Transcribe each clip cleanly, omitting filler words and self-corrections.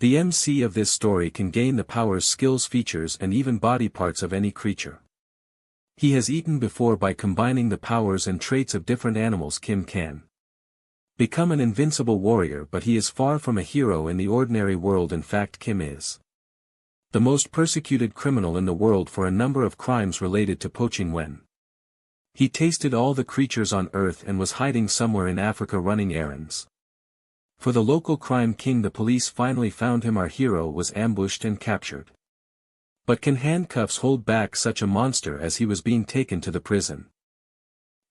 The MC of this story can gain the powers, skills, features and even body parts of any creature. He has eaten before. By combining the powers and traits of different animals, Kim can become an invincible warrior, but he is far from a hero in the ordinary world. In fact, Kim is the most persecuted criminal in the world for a number of crimes related to poaching. When he tasted all the creatures on Earth and was hiding somewhere in Africa running errands for the local crime king, the police finally found him. Our hero was ambushed and captured. But can handcuffs hold back such a monster? As he was being taken to the prison,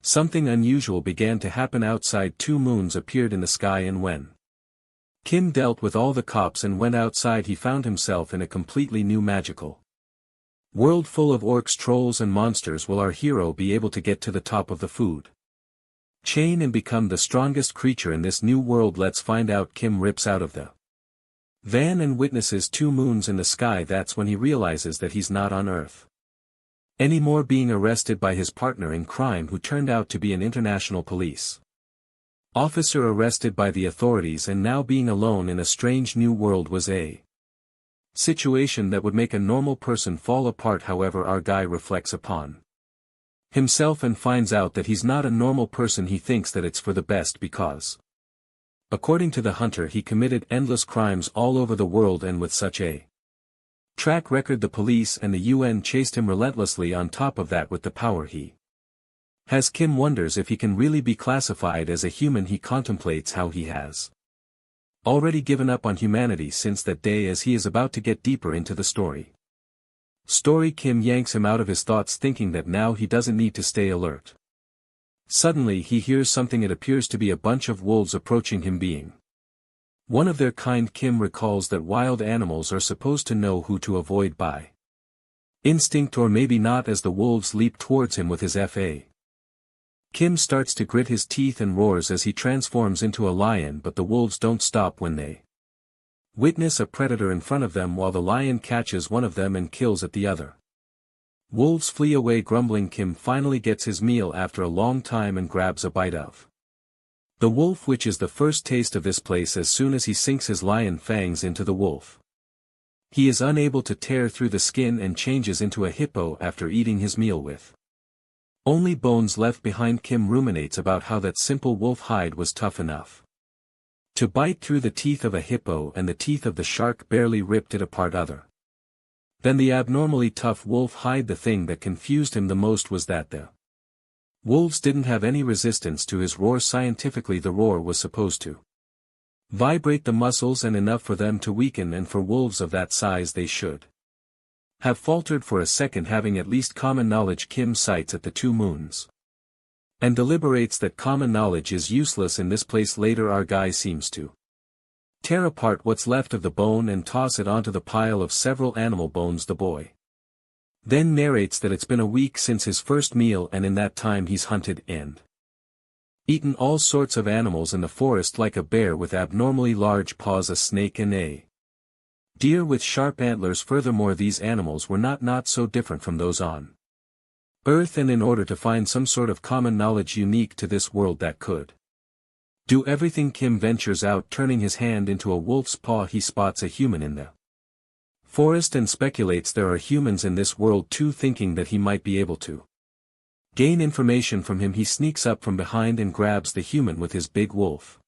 something unusual began to happen outside. 2 moons appeared in the sky, and when Kim dealt with all the cops and went outside, he found himself in a completely new magical world full of orcs, trolls and monsters. Will our hero be able to get to the top of the food chain and become the strongest creature in this new world? Let's find out. Kim rips out of the van and witnesses 2 moons in the sky. That's when he realizes that he's not on Earth anymore, being arrested by his partner in crime, who turned out to be an international police officer, arrested by the authorities and now being alone in a strange new world was a situation that would make a normal person fall apart. However, our guy reflects upon himself and finds out that he's not a normal person. He thinks that it's for the best because, according to the hunter, he committed endless crimes all over the world, and with such a track record the police and the UN chased him relentlessly. On top of that, with the power he has, Kim wonders if he can really be classified as a human. He contemplates how he has already given up on humanity since that day. As he is about to get deeper into the story, Kim yanks him out of his thoughts, thinking that now he doesn't need to stay alert. Suddenly he hears something. It appears to be a bunch of wolves approaching him, being one of their kind. Kim recalls that wild animals are supposed to know who to avoid by instinct, or maybe not, as the wolves leap towards him with his FA. Kim starts to grit his teeth and roars as he transforms into a lion, but the wolves don't stop when they witness a predator in front of them, while the lion catches one of them and kills at the other. Wolves flee away grumbling. Kim finally gets his meal after a long time and grabs a bite of the wolf, which is the first taste of this place. As soon as he sinks his lion fangs into the wolf, he is unable to tear through the skin and changes into a hippo after eating his meal with only bones left behind. Kim ruminates about how that simple wolf hide was tough enough to bite through the teeth of a hippo, and the teeth of the shark barely ripped it apart. Other than the abnormally tough wolf hide, the thing that confused him the most was that the wolves didn't have any resistance to his roar. Scientifically, the roar was supposed to vibrate the muscles and enough for them to weaken, and for wolves of that size they should have faltered for a second. Having at least common knowledge, Kim sights at the 2 moons and deliberates that common knowledge is useless in this place. Later, our guy seems to tear apart what's left of the bone and toss it onto the pile of several animal bones. The boy then narrates that it's been a week since his first meal, and in that time he's hunted and eaten all sorts of animals in the forest, like a bear with abnormally large paws, a snake and a deer with sharp antlers. Furthermore, these animals were not so different from those on Earth, and in order to find some sort of common knowledge unique to this world that could do everything, Kim ventures out, turning his hand into a wolf's paw. He spots a human in the forest and speculates there are humans in this world too. Thinking that he might be able to gain information from him, he sneaks up from behind and grabs the human with his big wolf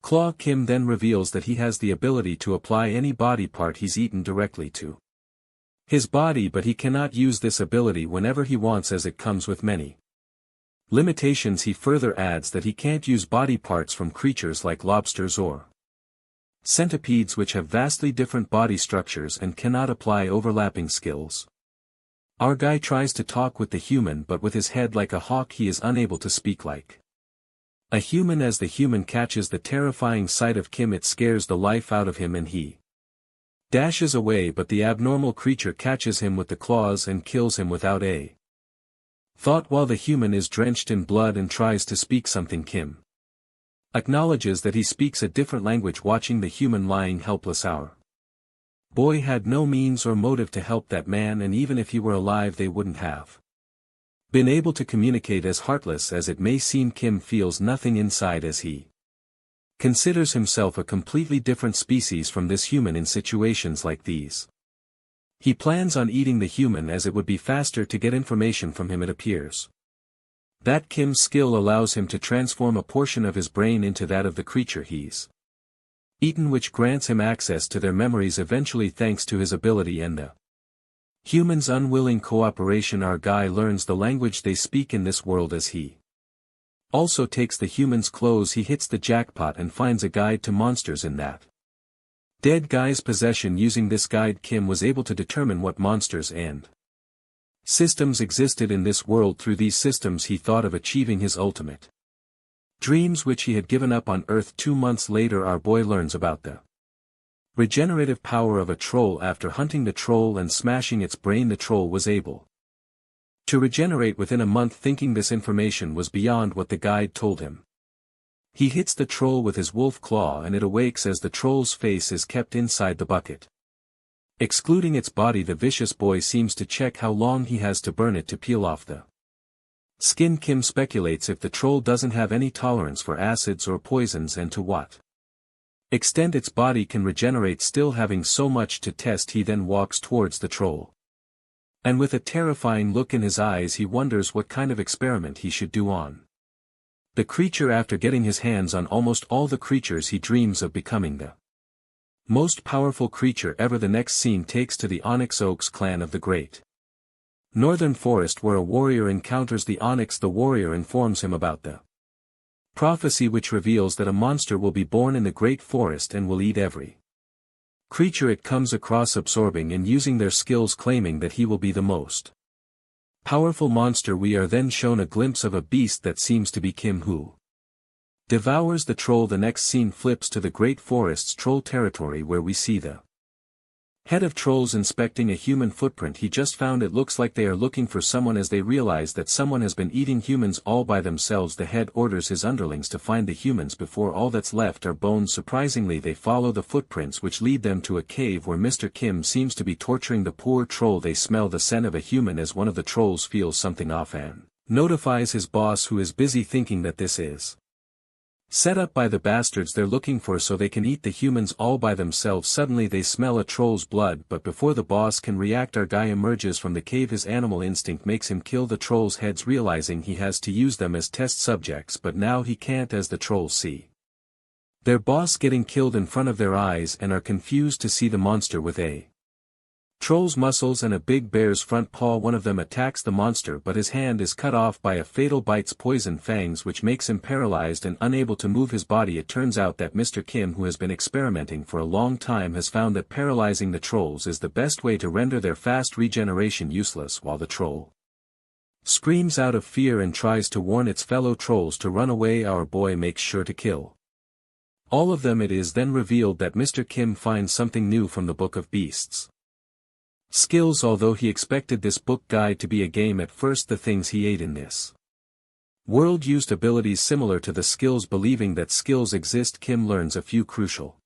claw. Kim then reveals that he has the ability to apply any body part he's eaten directly to his body, but he cannot use this ability whenever he wants, as it comes with many limitations. He further adds that he can't use body parts from creatures like lobsters or centipedes, which have vastly different body structures and cannot apply overlapping skills. Our guy tries to talk with the human, but with his head like a hawk he is unable to speak like a human. As the human catches the terrifying sight of Kim, it scares the life out of him and he dashes away, but the abnormal creature catches him with the claws and kills him without a thought. While the human is drenched in blood and tries to speak something, Kim acknowledges that he speaks a different language. Watching the human lying helpless, our boy had no means or motive to help that man, and even if he were alive they wouldn't have been able to communicate. As heartless as it may seem, Kim feels nothing inside as he Considers himself a completely different species from this human in situations like these. He plans on eating the human as it would be faster to get information from him, it appears. That Kim's skill allows him to transform a portion of his brain into that of the creature he's eaten, which grants him access to their memories eventually thanks to his ability and the human's unwilling cooperation. Our guy learns the language they speak in this world as he also takes the human's clothes. He hits the jackpot and finds a guide to monsters in that dead guy's possession. Using this guide, Kim was able to determine what monsters and systems existed in this world. Through these systems he thought of achieving his ultimate dreams, which he had given up on Earth. 2 months later our boy learns about the regenerative power of a troll. After hunting the troll and smashing its brain, the troll was able to regenerate within a month. Thinking this information was beyond what the guide told him, he hits the troll with his wolf claw and it awakes as the troll's face is kept inside the bucket, excluding its body. The vicious boy seems to check how long he has to burn it to peel off the skin. Kim speculates if the troll doesn't have any tolerance for acids or poisons and to what extent its body can regenerate. Still having so much to test, he then walks towards the troll, and with a terrifying look in his eyes he wonders what kind of experiment he should do on the creature. After getting his hands on almost all the creatures, he dreams of becoming the most powerful creature ever. The next scene takes to the Onyx Oaks clan of the Great Northern Forest, where a warrior encounters the Onyx. The warrior informs him about the prophecy, which reveals that a monster will be born in the Great Forest and will eat every creature it comes across, absorbing and using their skills, claiming that he will be the most powerful monster. We are then shown a glimpse of a beast that seems to be Kim, who devours the troll. The next scene flips to the Great Forest's troll territory, where we see the head of trolls inspecting a human footprint he just found. It looks like they are looking for someone. As they realize that someone has been eating humans all by themselves, the head orders his underlings to find the humans before all that's left are bones. Surprisingly, they follow the footprints, which lead them to a cave where Mr. Kim seems to be torturing the poor troll. They smell the scent of a human as one of the trolls feels something off and notifies his boss, who is busy thinking that this is set up by the bastards they're looking for so they can eat the humans all by themselves. Suddenly they smell a troll's blood, but before the boss can react, our guy emerges from the cave. His animal instinct makes him kill the trolls' heads, realizing he has to use them as test subjects, but now he can't as the trolls see their boss getting killed in front of their eyes and are confused to see the monster with a troll's muscles and a big bear's front paw. One of them attacks the monster, but his hand is cut off by a fatal bite's poison fangs, which makes him paralyzed and unable to move his body. It turns out that Mr. Kim, who has been experimenting for a long time, has found that paralyzing the trolls is the best way to render their fast regeneration useless. While the troll screams out of fear and tries to warn its fellow trolls to run away, our boy makes sure to kill all of them. It is then revealed that Mr. Kim finds something new from the Book of Beasts skills. Although he expected this book guide to be a game at first, the things he ate in this world used abilities similar to the skills. Believing that skills exist, Kim learns a few crucial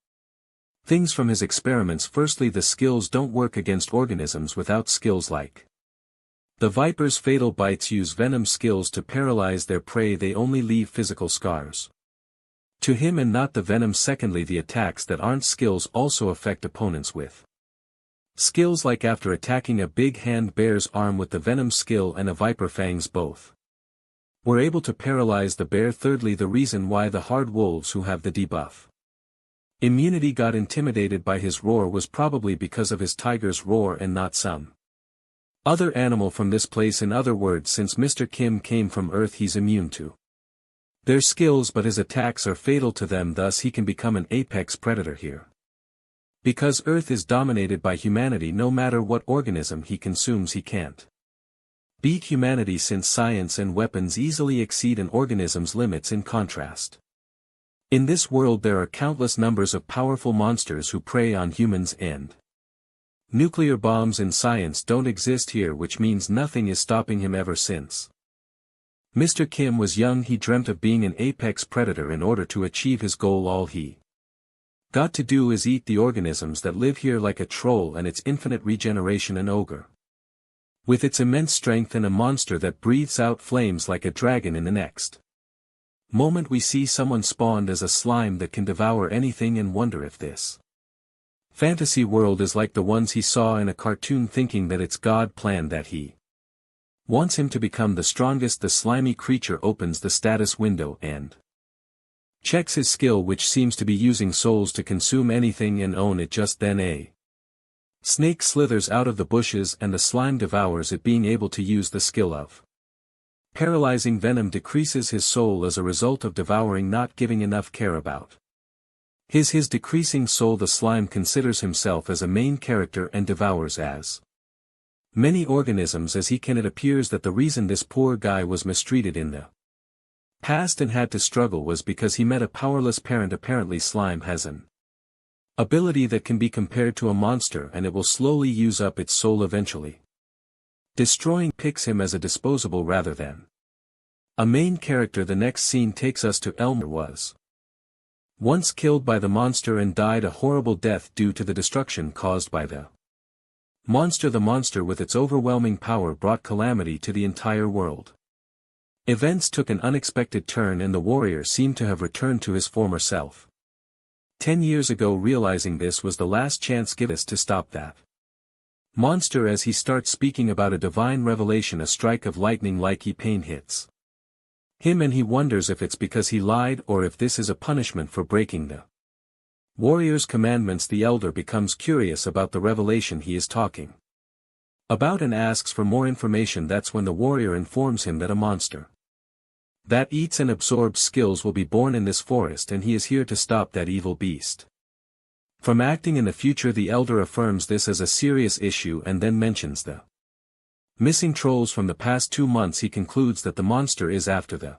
things from his experiments. Firstly, the skills don't work against organisms without skills. Like the viper's fatal bites use venom skills to paralyze their prey, they only leave physical scars to him and not the venom. Secondly, the attacks that aren't skills also affect opponents with skills, like after attacking a big hand bear's arm with the venom skill and a viper fangs, both were able to paralyze the bear. Thirdly, the reason why the hard wolves who have the debuff immunity got intimidated by his roar was probably because of his tiger's roar and not some other animal from this place. In other words, since Mr. Kim came from Earth, he's immune to their skills, but his attacks are fatal to them, thus he can become an apex predator here. Because Earth is dominated by humanity, no matter what organism he consumes he can't beat humanity, since science and weapons easily exceed an organism's limits. In contrast, in this world there are countless numbers of powerful monsters who prey on humans, and nuclear bombs in science don't exist here, which means nothing is stopping him. Ever since Mr. Kim was young, he dreamt of being an apex predator. In order to achieve his goal, all he got to do is eat the organisms that live here, like a troll and its infinite regeneration, an ogre with its immense strength, and a monster that breathes out flames like a dragon in the next Moment we see someone spawned as a slime that can devour anything and wonder if this fantasy world is like the ones he saw in a cartoon, thinking that it's God planned that he wants him to become the strongest. The slimy creature opens the status window and checks his skill, which seems to be using souls to consume anything and own it. Just then a snake slithers out of the bushes and the slime devours it, being able to use the skill of paralyzing venom decreases his soul as a result of devouring, not giving enough care about his decreasing soul. The slime considers himself as a main character and devours as many organisms as he can. It appears that the reason this poor guy was mistreated in the past and had to struggle was because he met a powerless parent. Apparently slime has an ability that can be compared to a monster, and it will slowly use up its soul, eventually destroying. Picks him as a disposable rather than a main character. The next scene takes us to Elmer was once killed by the monster and died a horrible death due to the destruction caused by the monster. The monster with its overwhelming power brought calamity to the entire world. Events took an unexpected turn and the warrior seemed to have returned to his former self. 10 years ago, realizing this was the last chance given to stop that monster, as he starts speaking about a divine revelation, a strike of lightning like he pain hits him, and he wonders if it's because he lied or if this is a punishment for breaking the warrior's commandments. The elder becomes curious about the revelation he is talking about and asks for more information. That's when the warrior informs him that a monster that eats and absorbs skills will be born in this forest, and he is here to stop that evil beast from acting in the future. The elder affirms this as a serious issue and then mentions the missing trolls from the past 2 months. He concludes that the monster is after the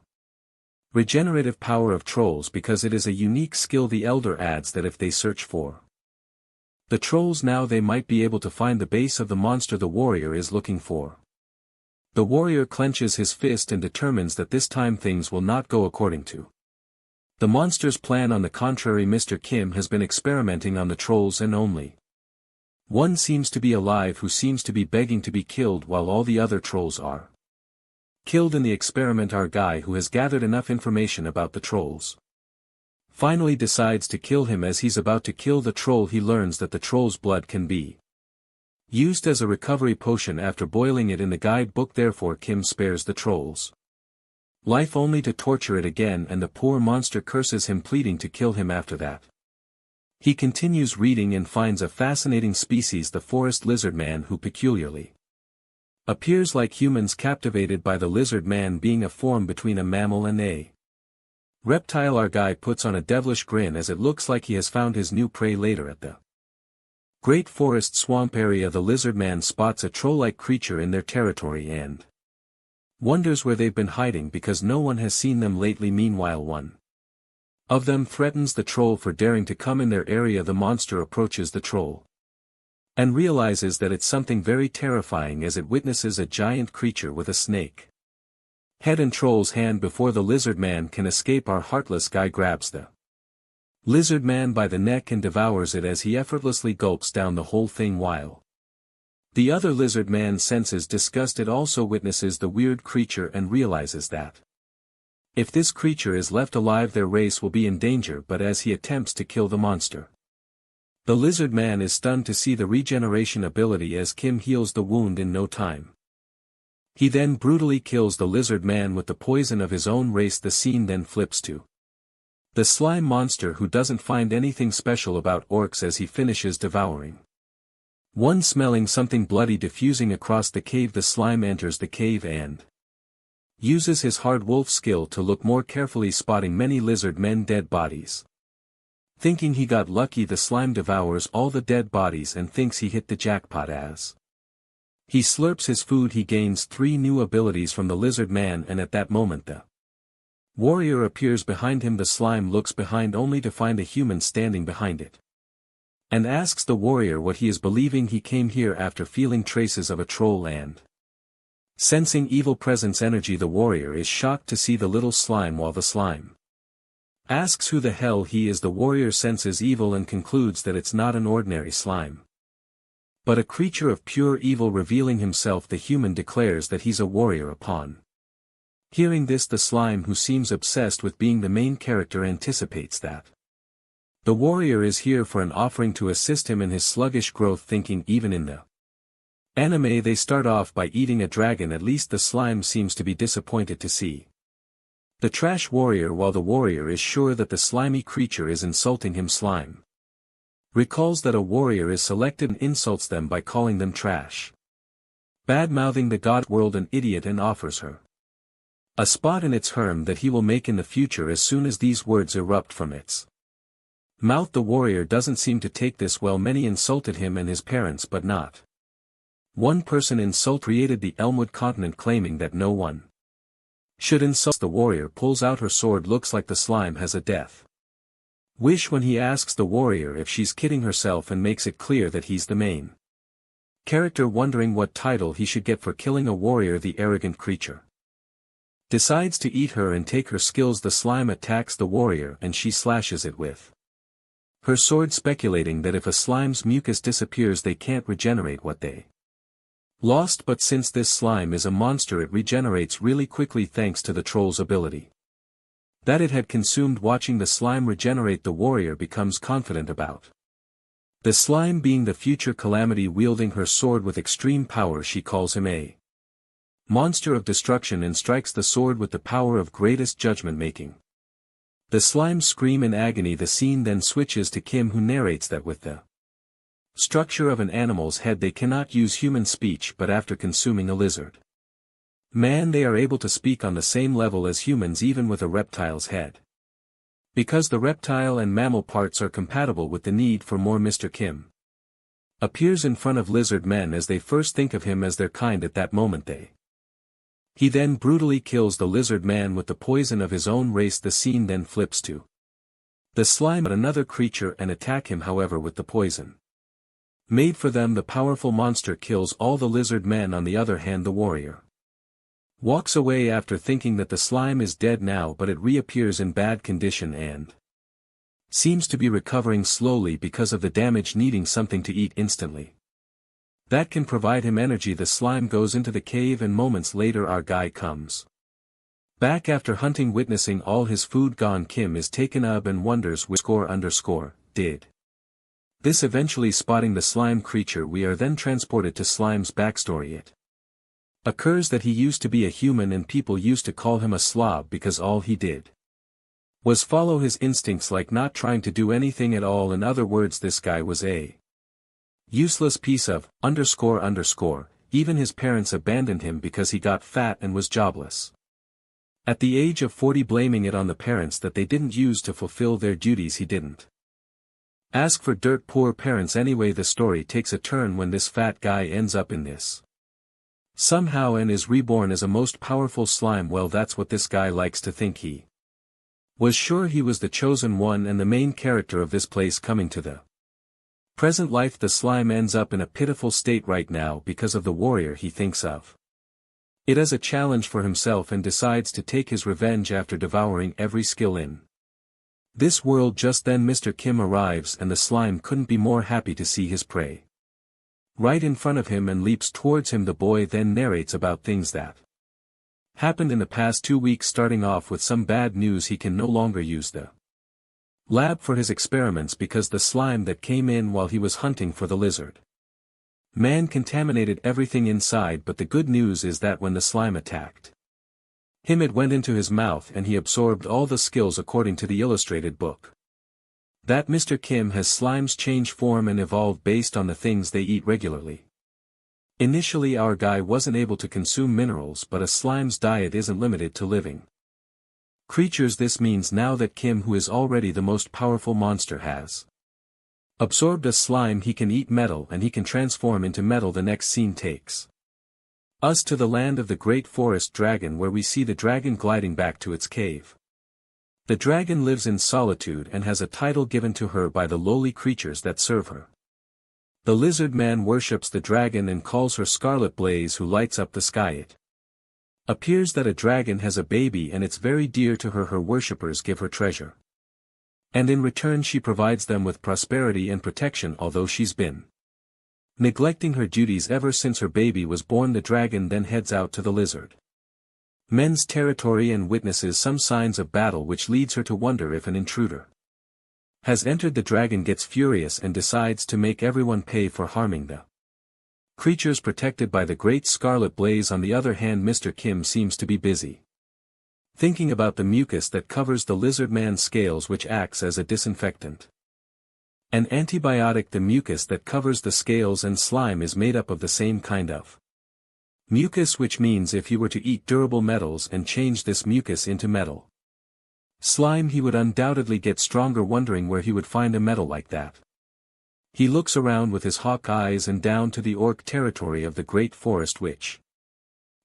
regenerative power of trolls because it is a unique skill. The elder adds that if they search for the trolls now, they might be able to find the base of the monster the warrior is looking for. The warrior clenches his fist and determines that this time things will not go according to the monster's plan. On the contrary, Mr. Kim has been experimenting on the trolls, and only one seems to be alive, who seems to be begging to be killed, while all the other trolls are killed in the experiment. Our guy, who has gathered enough information about the trolls, finally decides to kill him. As he's about to kill the troll, he learns that the troll's blood can be used as a recovery potion after boiling it in the guidebook. Therefore Kim spares the troll's life only to torture it again, and the poor monster curses him, pleading to kill him. After that, he continues reading and finds a fascinating species, the forest lizard man, who peculiarly appears like humans, captivated by the lizard man being a form between a mammal and a reptile. Our guy puts on a devilish grin as it looks like he has found his new prey. Later at the great forest swamp area, the lizard man spots a troll-like creature in their territory and wonders where they've been hiding because no one has seen them lately. Meanwhile, one of them threatens the troll for daring to come in their area. The monster approaches the troll and realizes that it's something very terrifying as it witnesses a giant creature with a snake head and troll's hand. Before the lizard man can escape, our heartless guy grabs the lizard man by the neck and devours it as he effortlessly gulps down the whole thing, while the other lizard man senses disgust. It also witnesses the weird creature and realizes that if this creature is left alive, their race will be in danger. But as he attempts to kill the monster, the lizard man is stunned to see the regeneration ability as Kim heals the wound in no time. He then brutally kills the lizard man with the poison of his own race. The scene then flips to the slime monster, who doesn't find anything special about orcs as he finishes devouring one. Smelling something bloody diffusing across the cave, the slime enters the cave and uses his hard wolf skill to look more carefully, spotting many lizard men dead bodies. Thinking he got lucky, the slime devours all the dead bodies and thinks he hit the jackpot. As he slurps his food, he gains 3 new abilities from the lizard man, and at that moment the warrior appears behind him. The slime looks behind only to find a human standing behind it, and asks the warrior what he is believing. He came here after feeling traces of a troll and sensing evil presence energy. The warrior is shocked to see the little slime, while the slime asks who the hell he is. The warrior senses evil and concludes that it's not an ordinary slime, but a creature of pure evil. Revealing himself, the human declares that he's a warrior. Upon Hearing this, the slime, who seems obsessed with being the main character, anticipates that the warrior is here for an offering to assist him in his sluggish growth, thinking even in the anime they start off by eating a dragon. At least the slime seems to be disappointed to see the trash warrior, while the warrior is sure that the slimy creature is insulting him. Slime recalls that a warrior is selected and insults them by calling them trash, bad-mouthing the god world an idiot, and offers her a spot in its harem that he will make in the future as soon as these words erupt from its mouth. The warrior doesn't seem to take this well. Many insulted him and his parents, but not one person created the Elmwood continent, claiming that no one should insult. The warrior pulls out her sword. Looks like the slime has a death wish when he asks the warrior if she's kidding herself, and makes it clear that he's the main character. Wondering what title he should get for killing a warrior, the arrogant creature decides to eat her and take her skills. The slime attacks the warrior and she slashes it with her sword, speculating that if a slime's mucus disappears they can't regenerate what they lost, but since this slime is a monster it regenerates really quickly thanks to the troll's ability that it had consumed. Watching the slime regenerate, the warrior becomes confident about the slime being the future calamity. Wielding her sword with extreme power, she calls him a monster of destruction and strikes the sword with the power of greatest judgment, making the slime scream in agony. The scene then switches to Kim, who narrates that with the structure of an animal's head they cannot use human speech, but after consuming a lizard man they are able to speak on the same level as humans, even with a reptile's head, because the reptile and mammal parts are compatible with the need for more. Mr. Kim appears in front of lizard men as they first think of him as their kind. At that moment he then brutally kills the lizard man with the poison of his own race. The scene then flips to the slime and another creature and attack him. However, with the poison made for them, the powerful monster kills all the lizard men. On the other hand, the warrior walks away after thinking that the slime is dead now, but it reappears in bad condition and seems to be recovering slowly because of the damage, needing something to eat instantly that can provide him energy. The slime goes into the cave and moments later our guy comes back after hunting. Witnessing all his food gone, Kim is taken up and wonders _ did this. Eventually spotting the slime creature, we are then transported to Slime's backstory. It occurs that he used to be a human and people used to call him a slob because all he did was follow his instincts, like not trying to do anything at all. In other words, this guy was a useless piece of __. Even his parents abandoned him because he got fat and was jobless at the age of 40, blaming it on the parents that they didn't use to fulfill their duties. He didn't ask for dirt. Poor parents. Anyway, the story takes a turn when this fat guy ends up in this somehow and is reborn as a most powerful slime. Well, that's what this guy likes to think. He was sure he was the chosen one and the main character of this place. Coming to the present life, the slime ends up in a pitiful state right now because of the warrior. He thinks of it as a challenge for himself and decides to take his revenge after devouring every skill in this world. Just then Mr. Kim arrives and the slime couldn't be more happy to see his prey right in front of him and leaps towards him. The boy then narrates about things that happened in the past 2 weeks, starting off with some bad news. He can no longer use the lab for his experiments because the slime that came in while he was hunting for the lizard man contaminated everything inside. But the good news is that when the slime attacked him, it went into his mouth and he absorbed all the skills. According to the illustrated book, that Mr. Kim has slimes change form and evolve based on the things they eat regularly. Initially our guy wasn't able to consume minerals, but a slime's diet isn't limited to living creatures. This means now that Kim, who is already the most powerful monster, has absorbed a slime, he can eat metal and he can transform into metal. The next scene takes us to the land of the great forest dragon, where we see the dragon gliding back to its cave. The dragon lives in solitude and has a title given to her by the lowly creatures that serve her. The lizard man worships the dragon and calls her Scarlet Blaze, who lights up the sky. It appears that a dragon has a baby and it's very dear to her. Her worshippers give her treasure, and in return she provides them with prosperity and protection. Although she's been neglecting her duties ever since her baby was born, the dragon then heads out to the lizard men's territory and witnesses some signs of battle, which leads her to wonder if an intruder has entered. The dragon gets furious and decides to make everyone pay for harming the creatures protected by the great scarlet blaze. On the other hand, Mr. Kim seems to be busy thinking about the mucus that covers the lizard man's scales, which acts as a disinfectant. An antibiotic. The mucus that covers the scales and slime is made up of the same kind of mucus, which means if he were to eat durable metals and change this mucus into metal slime, he would undoubtedly get stronger. Wondering where he would find a metal like that, he looks around with his hawk eyes and down to the orc territory of the great forest, which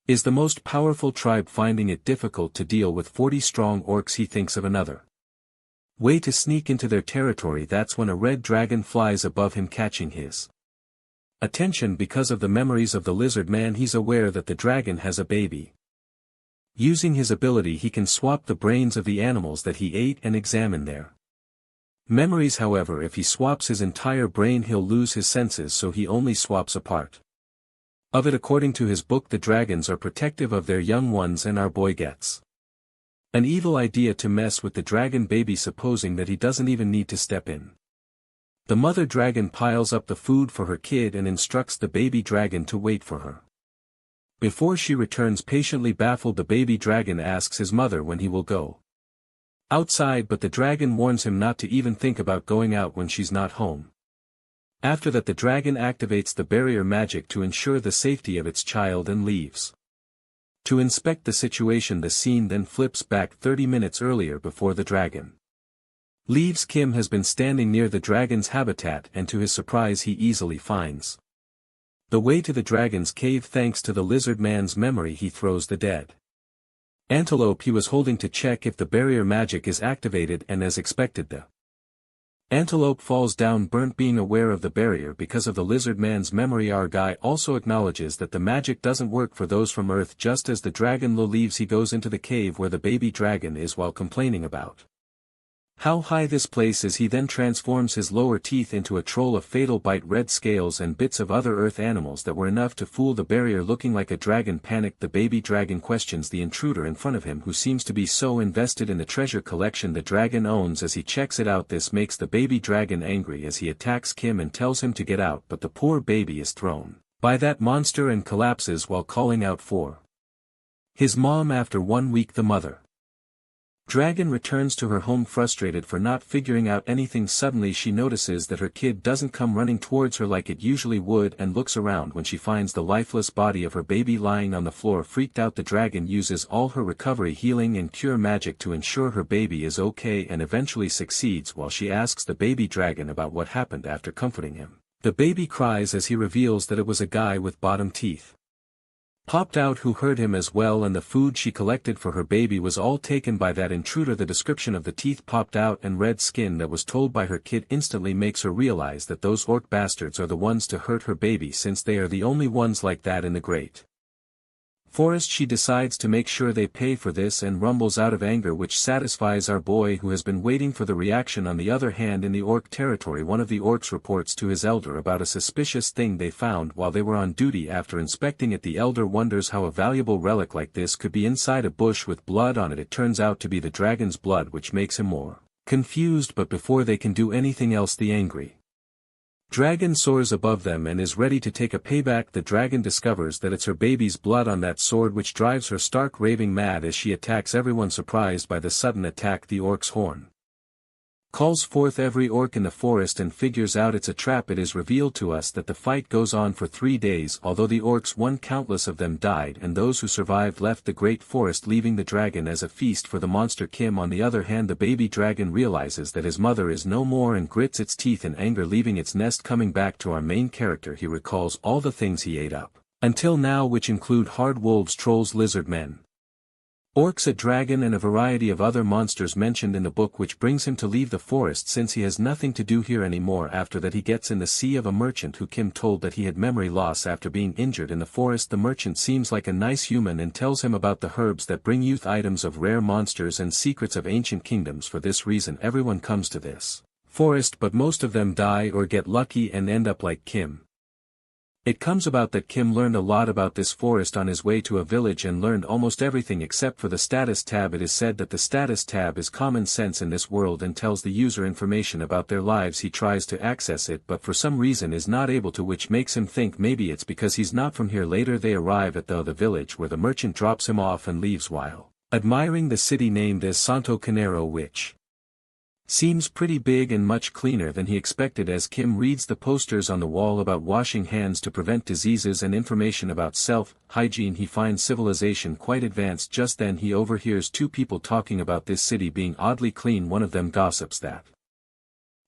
is the most powerful tribe. Finding it difficult to deal with 40 strong orcs, he thinks of another way to sneak into their territory. That's when a red dragon flies above him, catching his attention. Because of the memories of the lizard man, he's aware that the dragon has a baby. Using his ability, he can swap the brains of the animals that he ate and examine their memories. However, if he swaps his entire brain, he'll lose his senses, so he only swaps a part of it. According to his book, the dragons are protective of their young ones, and our boy gets an evil idea to mess with the dragon baby, supposing that he doesn't even need to step in. The mother dragon piles up the food for her kid and instructs the baby dragon to wait for her before she returns. Patiently baffled, the baby dragon asks his mother when he will go outside, but the dragon warns him not to even think about going out when she's not home. After that, the dragon activates the barrier magic to ensure the safety of its child and leaves to inspect the situation. The scene then flips back 30 minutes earlier. Before the dragon leaves, Kim has been standing near the dragon's habitat, and to his surprise he easily finds the way to the dragon's cave. Thanks to the lizard man's memory, he throws the dead antelope he was holding to check if the barrier magic is activated, and as expected, the antelope falls down burnt. Being aware of the barrier because of the lizard man's memory, our guy also acknowledges that the magic doesn't work for those from Earth. Just as the dragon leaves, he goes into the cave where the baby dragon is while complaining about how high this place is. He then transforms his lower teeth into a troll of fatal bite, red scales and bits of other earth animals that were enough to fool the barrier. Looking like a dragon. Panicked, the baby dragon questions the intruder in front of him, who seems to be so invested in the treasure collection the dragon owns, as he checks it out. This makes the baby dragon angry as he attacks Kim and tells him to get out, but the poor baby is thrown by that monster and collapses while calling out for his mom. After 1 week, the mother dragon returns to her home frustrated for not figuring out anything. Suddenly she notices that her kid doesn't come running towards her like it usually would, and looks around when she finds the lifeless body of her baby lying on the floor. Freaked out, the dragon uses all her recovery, healing and cure magic to ensure her baby is okay, and eventually succeeds. While she asks the baby dragon about what happened after comforting him, the baby cries as he reveals that it was a guy with bottom teeth popped out who hurt him as well, and the food she collected for her baby was all taken by that intruder. The description of the teeth popped out and red skin that was told by her kid instantly makes her realize that those orc bastards are the ones to hurt her baby, since they are the only ones like that in the great forest. She decides to make sure they pay for this and rumbles out of anger, which satisfies our boy, who has been waiting for the reaction. On the other hand, in the orc territory, one of the orcs reports to his elder about a suspicious thing they found while they were on duty. After inspecting it, the elder wonders how a valuable relic like this could be inside a bush with blood on it. It turns out to be the dragon's blood, which makes him more confused, but before they can do anything else, the angry dragon soars above them and is ready to take a payback. The dragon discovers that it's her baby's blood on that sword, which drives her stark raving mad as she attacks everyone. Surprised by the sudden attack, the orc's horn calls forth every orc in the forest and figures out it's a trap. It is revealed to us that the fight goes on for 3 days. Although the orcs won, countless of them died, and those who survived left the great forest, leaving the dragon as a feast for the monster Kim. On the other hand, the baby dragon realizes that his mother is no more and grits its teeth in anger, leaving its nest. Coming back to our main character, he recalls all the things he ate up until now, which include hard wolves, trolls, lizard men, orcs, a dragon and a variety of other monsters mentioned in the book, which brings him to leave the forest since he has nothing to do here anymore. After that, he gets in the sea of a merchant who Kim told that he had memory loss after being injured in the forest. The merchant seems like a nice human and tells him about the herbs that bring youth, items of rare monsters and secrets of ancient kingdoms. For this reason, everyone comes to this forest, but most of them die or get lucky and end up like Kim. It comes about that Kim learned a lot about this forest on his way to a village and learned almost everything except for the status tab. It is said that the status tab is common sense in this world and tells the user information about their lives. He tries to access it but for some reason is not able to, which makes him think maybe it's because he's not from here. Later they arrive at the village where the merchant drops him off and leaves while admiring the city named as Santo Canero, which seems pretty big and much cleaner than he expected. As Kim reads the posters on the wall about washing hands to prevent diseases and information about self-hygiene, he finds civilization quite advanced. Just then he overhears two people talking about this city being oddly clean. One of them gossips that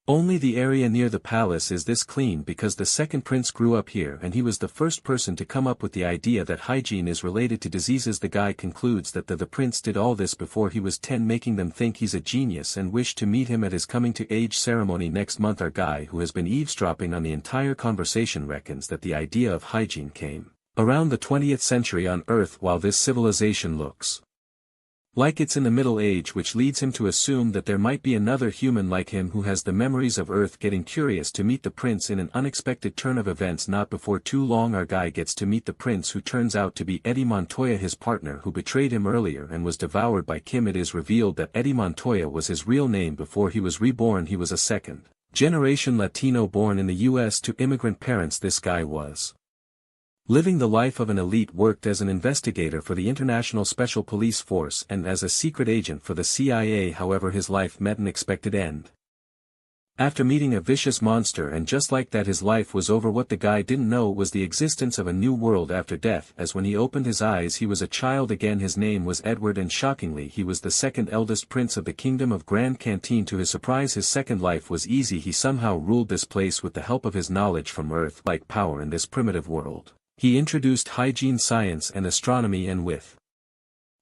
only the area near the palace is this clean because the second prince grew up here and he was the first person to come up with the idea that hygiene is related to diseases. The guy concludes that the prince did all this before he was 10, making them think he's a genius and wish to meet him at his coming to age ceremony next month. Our guy, who has been eavesdropping on the entire conversation, reckons that the idea of hygiene came around the 20th century on Earth, while this civilization looks like it's in the Middle Age, which leads him to assume that there might be another human like him who has the memories of Earth. Getting curious to meet the prince in an unexpected turn of events. Not before too long our guy gets to meet the prince, who turns out to be Eddie Montoya, his partner who betrayed him earlier and was devoured by Kim. It is revealed that Eddie Montoya was his real name before he was reborn. He was a second-generation Latino born in the US to immigrant parents. This guy was living the life of an elite, worked as an investigator for the International Special Police Force and as a secret agent for the CIA. However, his life met an expected end after meeting a vicious monster, and just like that his life was over. What the guy didn't know was the existence of a new world after death, as when he opened his eyes he was a child again. His name was Edward and shockingly he was the second eldest prince of the Kingdom of Grand Canteen. To his surprise his second life was easy. He somehow ruled this place with the help of his knowledge from Earth-like power in this primitive world. He introduced hygiene, science and astronomy, and with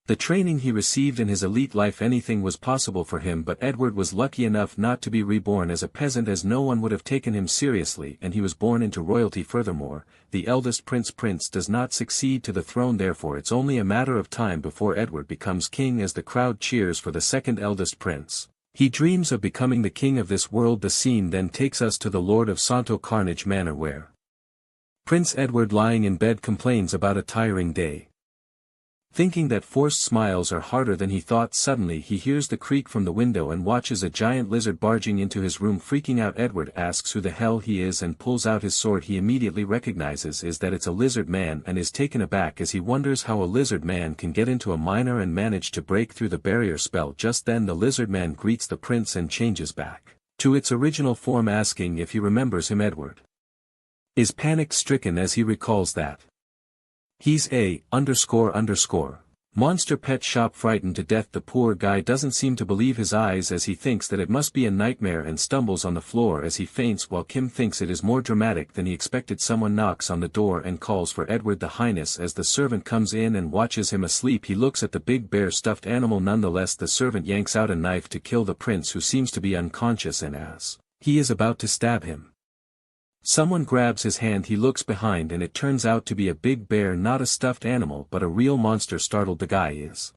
the training he received in his elite life anything was possible for him. But Edward was lucky enough not to be reborn as a peasant, as no one would have taken him seriously, and he was born into royalty. Furthermore, the eldest prince does not succeed to the throne, therefore it's only a matter of time before Edward becomes king. As the crowd cheers for the second eldest prince, he dreams of becoming the king of this world. The scene then takes us to the Lord of Santo Carnage Manor, where Prince Edward, lying in bed, complains about a tiring day. Thinking that forced smiles are harder than he thought, suddenly he hears the creak from the window and watches a giant lizard barging into his room. Freaking out, Edward asks who the hell he is and pulls out his sword. He immediately recognizes that it's a lizard man and is taken aback as he wonders how a lizard man can get into a miner and manage to break through the barrier spell. Just then the lizard man greets the prince and changes back to its original form, asking if he remembers him. Edward is panic-stricken as he recalls that he's a monster pet shop. Frightened to death, the poor guy doesn't seem to believe his eyes as he thinks that it must be a nightmare and stumbles on the floor as he faints, while Kim thinks it is more dramatic than he expected. Someone knocks on the door and calls for Edward the Highness. As the servant comes in and watches him asleep, he looks at the big bear stuffed animal. Nonetheless, the servant yanks out a knife to kill the prince, who seems to be unconscious, and as he is about to stab him, someone grabs his hand. He looks behind and it turns out to be a big bear, not a stuffed animal but a real monster. Startled, the guy is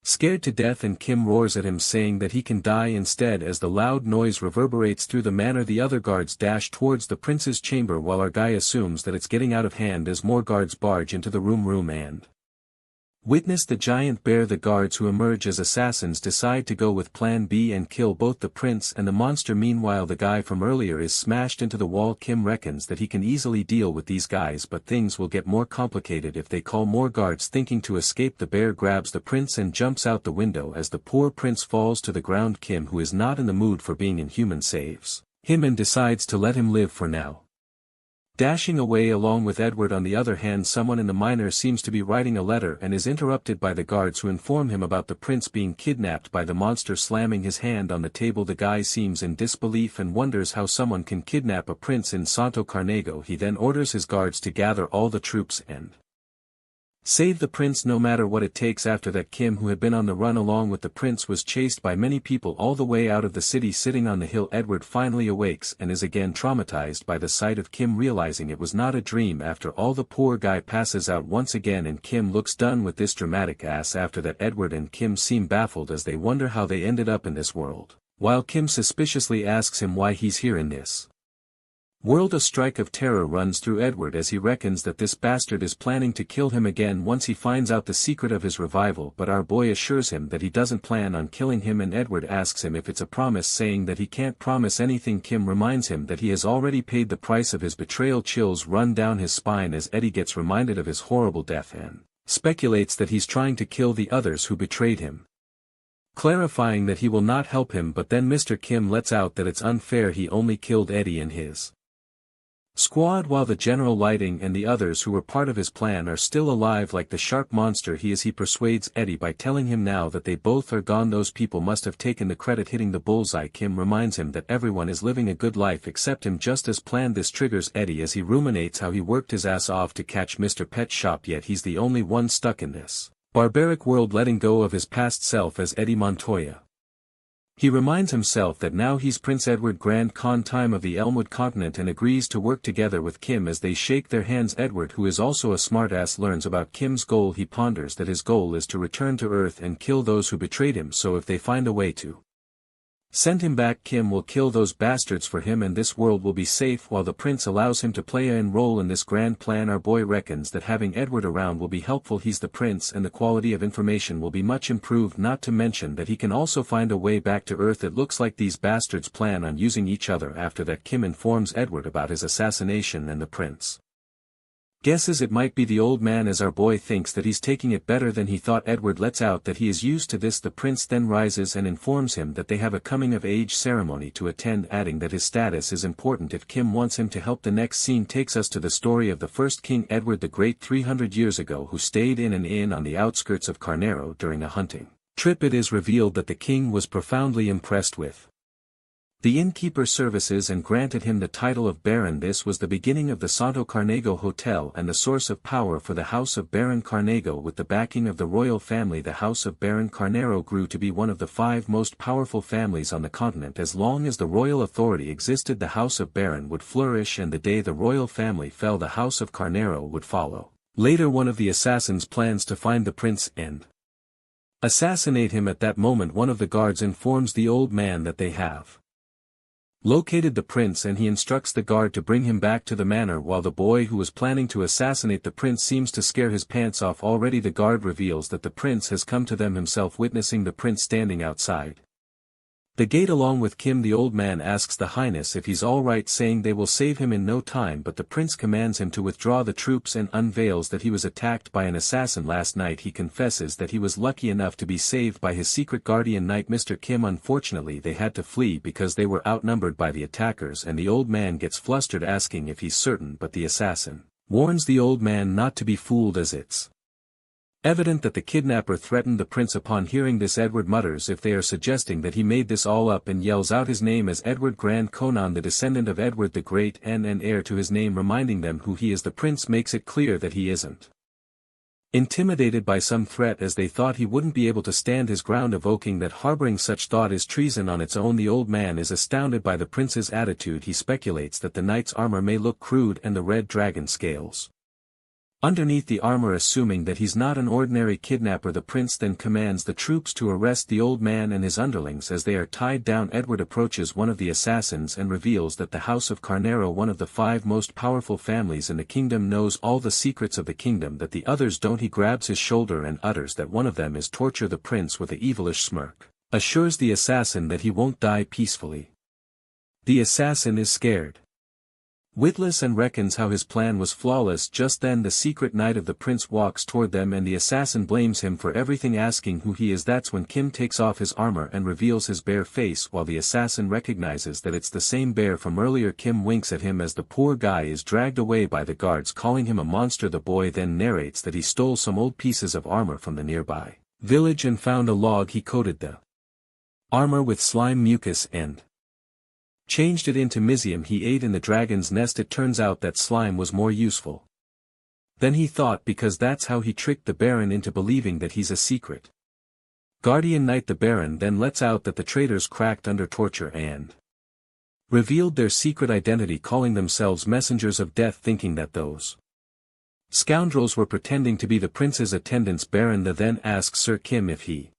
scared to death and Kim roars at him saying that he can die instead. As the loud noise reverberates through the manor, the other guards dash towards the prince's chamber, while our guy assumes that it's getting out of hand as more guards barge into the room and witness the giant bear. The guards, who emerge as assassins, decide to go with plan B and kill both the prince and the monster. Meanwhile, the guy from earlier is smashed into the wall. Kim reckons that he can easily deal with these guys, but things will get more complicated if they call more guards. Thinking to escape, the bear grabs the prince and jumps out the window. As the poor prince falls to the ground, Kim, who is not in the mood for being inhuman, saves him and decides to let him live for now, dashing away along with Edward. On the other hand, someone in the minor seems to be writing a letter and is interrupted by the guards, who inform him about the prince being kidnapped by the monster. Slamming his hand on the table, the guy seems in disbelief and wonders how someone can kidnap a prince in Santo Carnego. He then orders his guards to gather all the troops and save the prince no matter what it takes. After that, Kim, who had been on the run along with the prince, was chased by many people all the way out of the city. Sitting on the hill, Edward finally awakes and is again traumatized by the sight of Kim, realizing it was not a dream after all. The poor guy passes out once again and Kim looks done with this dramatic ass. After that, Edward and Kim seem baffled as they wonder how they ended up in this world, while Kim suspiciously asks him why he's here in this World. A strike of terror runs through Edward as he reckons that this bastard is planning to kill him again once he finds out the secret of his revival, but our boy assures him that he doesn't plan on killing him, and Edward asks him if it's a promise, saying that he can't promise anything. Kim reminds him that he has already paid the price of his betrayal. Chills run down his spine as Eddie gets reminded of his horrible death and speculates that he's trying to kill the others who betrayed him, clarifying that he will not help him, but then Mr. Kim lets out that it's unfair, he only killed Eddie and his squad while the General Lighting and the others who were part of his plan are still alive like the sharp monster he is. He persuades Eddie by telling him now that they both are gone, those people must have taken the credit, hitting the bullseye. Kim reminds him that everyone is living a good life except him, just as planned. This triggers Eddie as he ruminates how he worked his ass off to catch Mr. Pet Shop, yet he's the only one stuck in this barbaric world, letting go of his past self as Eddie Montoya. He reminds himself that now he's Prince Edward, Grand Khan Time of the Elmwood continent, and agrees to work together with Kim as they shake their hands. Edward, who is also a smartass, learns about Kim's goal. He ponders that his goal is to return to Earth and kill those who betrayed him, so if they find a way to send him back, Kim will kill those bastards for him and this world will be safe, while the prince allows him to play a role in this grand plan. Our boy reckons that having Edward around will be helpful. He's the prince and the quality of information will be much improved, not to mention that he can also find a way back to Earth. It looks like these bastards plan on using each other. After that, Kim informs Edward about his assassination and the prince guesses it might be the old man, as our boy thinks that he's taking it better than he thought. Edward lets out that he is used to this. The prince then rises and informs him that they have a coming-of-age ceremony to attend, adding that his status is important if Kim wants him to help. The next scene takes us to the story of the first King Edward the Great 300 years ago, who stayed in an inn on the outskirts of Carnero during a hunting trip. It is revealed that the king was profoundly impressed with the innkeeper's services and granted him the title of Baron. This was the beginning of the Santo Carnego Hotel and the source of power for the House of Baron Carnego. With the backing of the royal family, the House of Baron Carnero grew to be one of the 5 most powerful families on the continent. As long as the royal authority existed, the House of Baron would flourish, and the day the royal family fell, the House of Carnero would follow. Later, one of the assassins plans to find the prince and assassinate him. At that moment, one of the guards informs the old man that they have located the prince, and he instructs the guard to bring him back to the manor, while the boy who was planning to assassinate the prince seems to scare his pants off already. The guard reveals that the prince has come to them himself, witnessing the prince standing outside the gate along with Kim. The old man asks the highness if he's alright, saying they will save him in no time, but the prince commands him to withdraw the troops and unveils that he was attacked by an assassin last night. He confesses that he was lucky enough to be saved by his secret guardian knight, Mr. Kim. Unfortunately, they had to flee because they were outnumbered by the attackers, and the old man gets flustered, asking if he's certain, but the assassin warns the old man not to be fooled, as it's evident that the kidnapper threatened the prince. Upon hearing this, Edward mutters if they are suggesting that he made this all up, and yells out his name as Edward Grand Conan, the descendant of Edward the Great and heir to his name, reminding them who he is. The prince makes it clear that he isn't intimidated by some threat, as they thought he wouldn't be able to stand his ground, evoking that harboring such thought is treason on its own. The old man is astounded by the prince's attitude. He speculates that the knight's armor may look crude and the red dragon scales underneath the armor, assuming that he's not an ordinary kidnapper. The prince then commands the troops to arrest the old man and his underlings as they are tied down. Edward approaches one of the assassins and reveals that the House of Carnero, one of the 5 most powerful families in the kingdom, knows all the secrets of the kingdom that the others don't. He grabs his shoulder and utters that one of them is torture. The prince, with a evilish smirk, assures the assassin that he won't die peacefully. The assassin is scared witless and reckons how his plan was flawless. Just then the secret knight of the prince walks toward them, and the assassin blames him for everything, asking who he is. That's when Kim takes off his armor and reveals his bare face, while the assassin recognizes that it's the same bear from earlier. Kim winks at him as the poor guy is dragged away by the guards, calling him a monster. The boy then narrates that he stole some old pieces of armor from the nearby village and found a log. He coated the armor with slime mucus and changed it into mysium he ate in the dragon's nest. It turns out that slime was more useful than he thought, because that's how he tricked the Baron into believing that he's a secret guardian knight. The Baron then lets out that the traitors cracked under torture and revealed their secret identity, calling themselves messengers of death, thinking that those scoundrels were pretending to be the prince's attendants. Baron then asks Sir Kim if he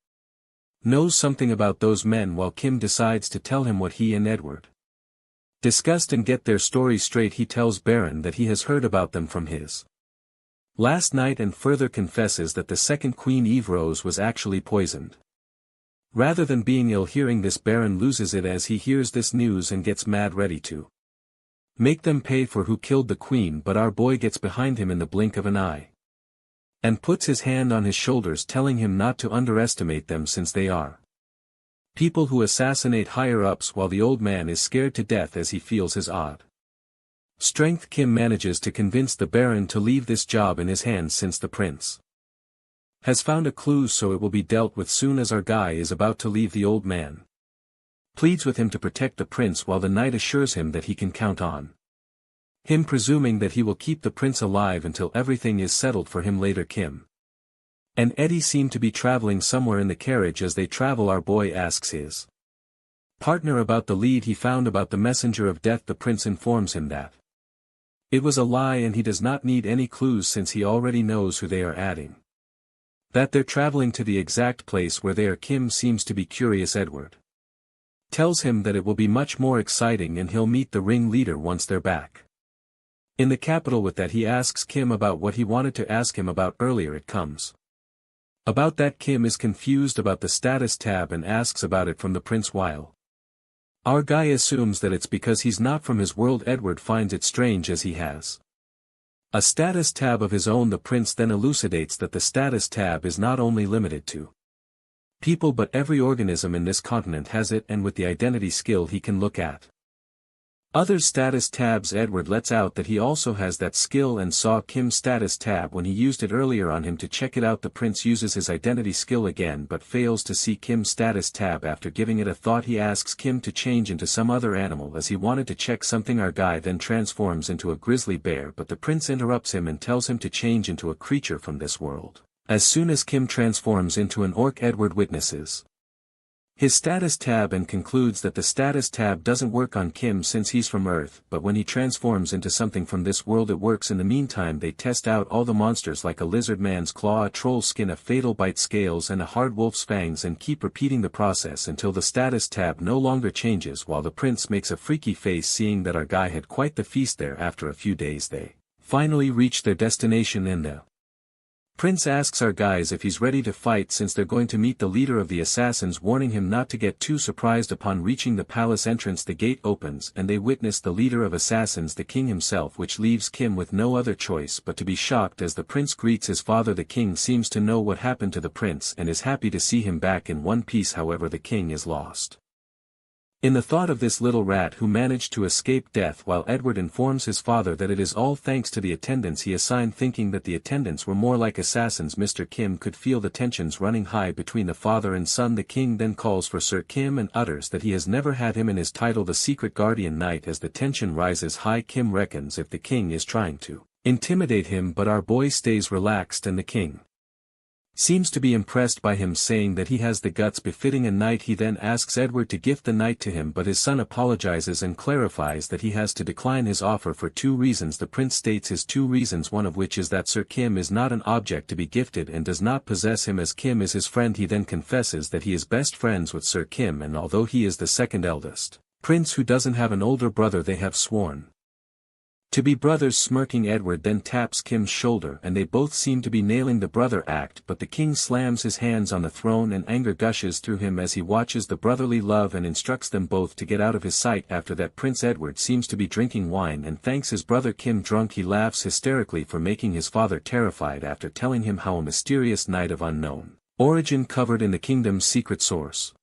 knows something about those men, while Kim decides to tell him what he and Edward Disgust and get their story straight, he tells Baron that he has heard about them from his last night and further confesses that the second Queen Eve Rose was actually poisoned. Rather than being ill hearing this, Baron loses it as he hears this news and gets mad, ready to make them pay for who killed the queen, but our boy gets behind him in the blink of an eye and puts his hand on his shoulders, telling him not to underestimate them since they are people who assassinate higher-ups, while the old man is scared to death as he feels his odd strength. Kim manages to convince the Baron to leave this job in his hands since the prince has found a clue, so it will be dealt with soon. As our guy is about to leave, the old man pleads with him to protect the prince, while the knight assures him that he can count on him, presuming that he will keep the prince alive until everything is settled for him later. Kim and Eddie seem to be traveling somewhere in the carriage. As they travel, our boy asks his partner about the lead he found about the messenger of death. The prince informs him that it was a lie and he does not need any clues since he already knows who they are, adding that they're traveling to the exact place where they are. Kim seems to be curious. Edward tells him that it will be much more exciting and he'll meet the ring leader once they're back in the capital. With that, he asks Kim about what he wanted to ask him about earlier. It comes about that Kim is confused about the status tab and asks about it from the prince, while our guy assumes that it's because he's not from his world. Edward finds it strange as he has a status tab of his own. The prince then elucidates that the status tab is not only limited to people but every organism in this continent has it, and with the identity skill he can look at other status tabs. Edward lets out that he also has that skill and saw Kim's status tab when he used it earlier on him to check it out. The prince uses his identity skill again but fails to see Kim's status tab. After giving it a thought, he asks Kim to change into some other animal as he wanted to check something. Our guy then transforms into a grizzly bear, but the prince interrupts him and tells him to change into a creature from this world. As soon as Kim transforms into an orc, Edward witnesses his status tab and concludes that the status tab doesn't work on Kim since he's from Earth, but when he transforms into something from this world it works. In the meantime, they test out all the monsters like a lizard man's claw, a troll skin, a fatal bite, scales and a hard wolf's fangs, and keep repeating the process until the status tab no longer changes, while the prince makes a freaky face seeing that our guy had quite the feast there. After a few days they finally reach their destination in the prince asks our guys if he's ready to fight since they're going to meet the leader of the assassins, warning him not to get too surprised. Upon reaching the palace entrance, the gate opens and they witness the leader of assassins, the king himself, which leaves Kim with no other choice but to be shocked as the prince greets his father. The king seems to know what happened to the prince and is happy to see him back in one piece. However, the king is lost in the thought of this little rat who managed to escape death, while Edward informs his father that it is all thanks to the attendants he assigned, thinking that the attendants were more like assassins. Mr. Kim could feel the tensions running high between the father and son. The king then calls for Sir Kim and utters that he has never had him in his title, the secret guardian knight. As the tension rises high, Kim reckons if the king is trying to intimidate him, but our boy stays relaxed and the king seems to be impressed by him, saying that he has the guts befitting a knight. He then asks Edward to gift the knight to him, but his son apologizes and clarifies that he has to decline his offer for 2 reasons. The prince states his 2 reasons, one of which is that Sir Kim is not an object to be gifted and does not possess him, as Kim is his friend. He then confesses that he is best friends with Sir Kim, and although he is the second eldest prince who doesn't have an older brother, they have sworn to be brothers. Smirking, Edward then taps Kim's shoulder and they both seem to be nailing the brother act, but the king slams his hands on the throne and anger gushes through him as he watches the brotherly love and instructs them both to get out of his sight. After that, Prince Edward seems to be drinking wine and thanks his brother Kim. Drunk, he laughs hysterically for making his father terrified after telling him how a mysterious knight of unknown origin covered in the kingdom's secret source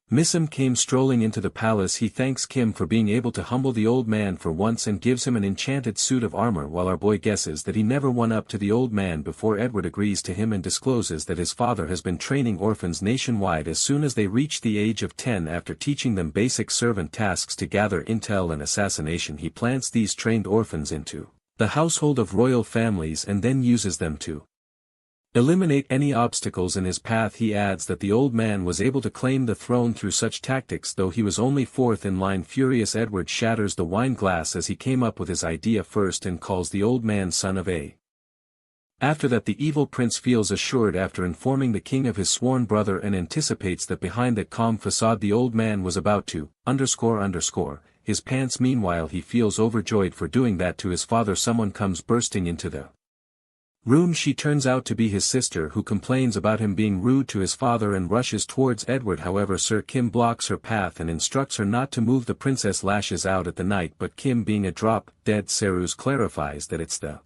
Missam came strolling into the palace. He thanks Kim for being able to humble the old man for once and gives him an enchanted suit of armor, while our boy guesses that he never won up to the old man before. Edward agrees to him and discloses that his father has been training orphans nationwide as soon as they reach the age of 10. After teaching them basic servant tasks to gather intel and assassination, he plants these trained orphans into the household of royal families and then uses them to eliminate any obstacles in his path. He adds that the old man was able to claim the throne through such tactics, though he was only 4th in line. Furious, Edward shatters the wine glass as he came up with his idea first and calls the old man son of a. After that, the evil prince feels assured after informing the king of his sworn brother and anticipates that behind that calm facade the old man was about to ___. his pants. Meanwhile he feels overjoyed for doing that to his father. Someone comes bursting into the room. She turns out to be his sister, who complains about him being rude to his father and rushes towards Edward. However, Sir Kim blocks her path and instructs her not to move. The princess lashes out at the knight, but Kim, being a drop-dead Cerus, clarifies that it's the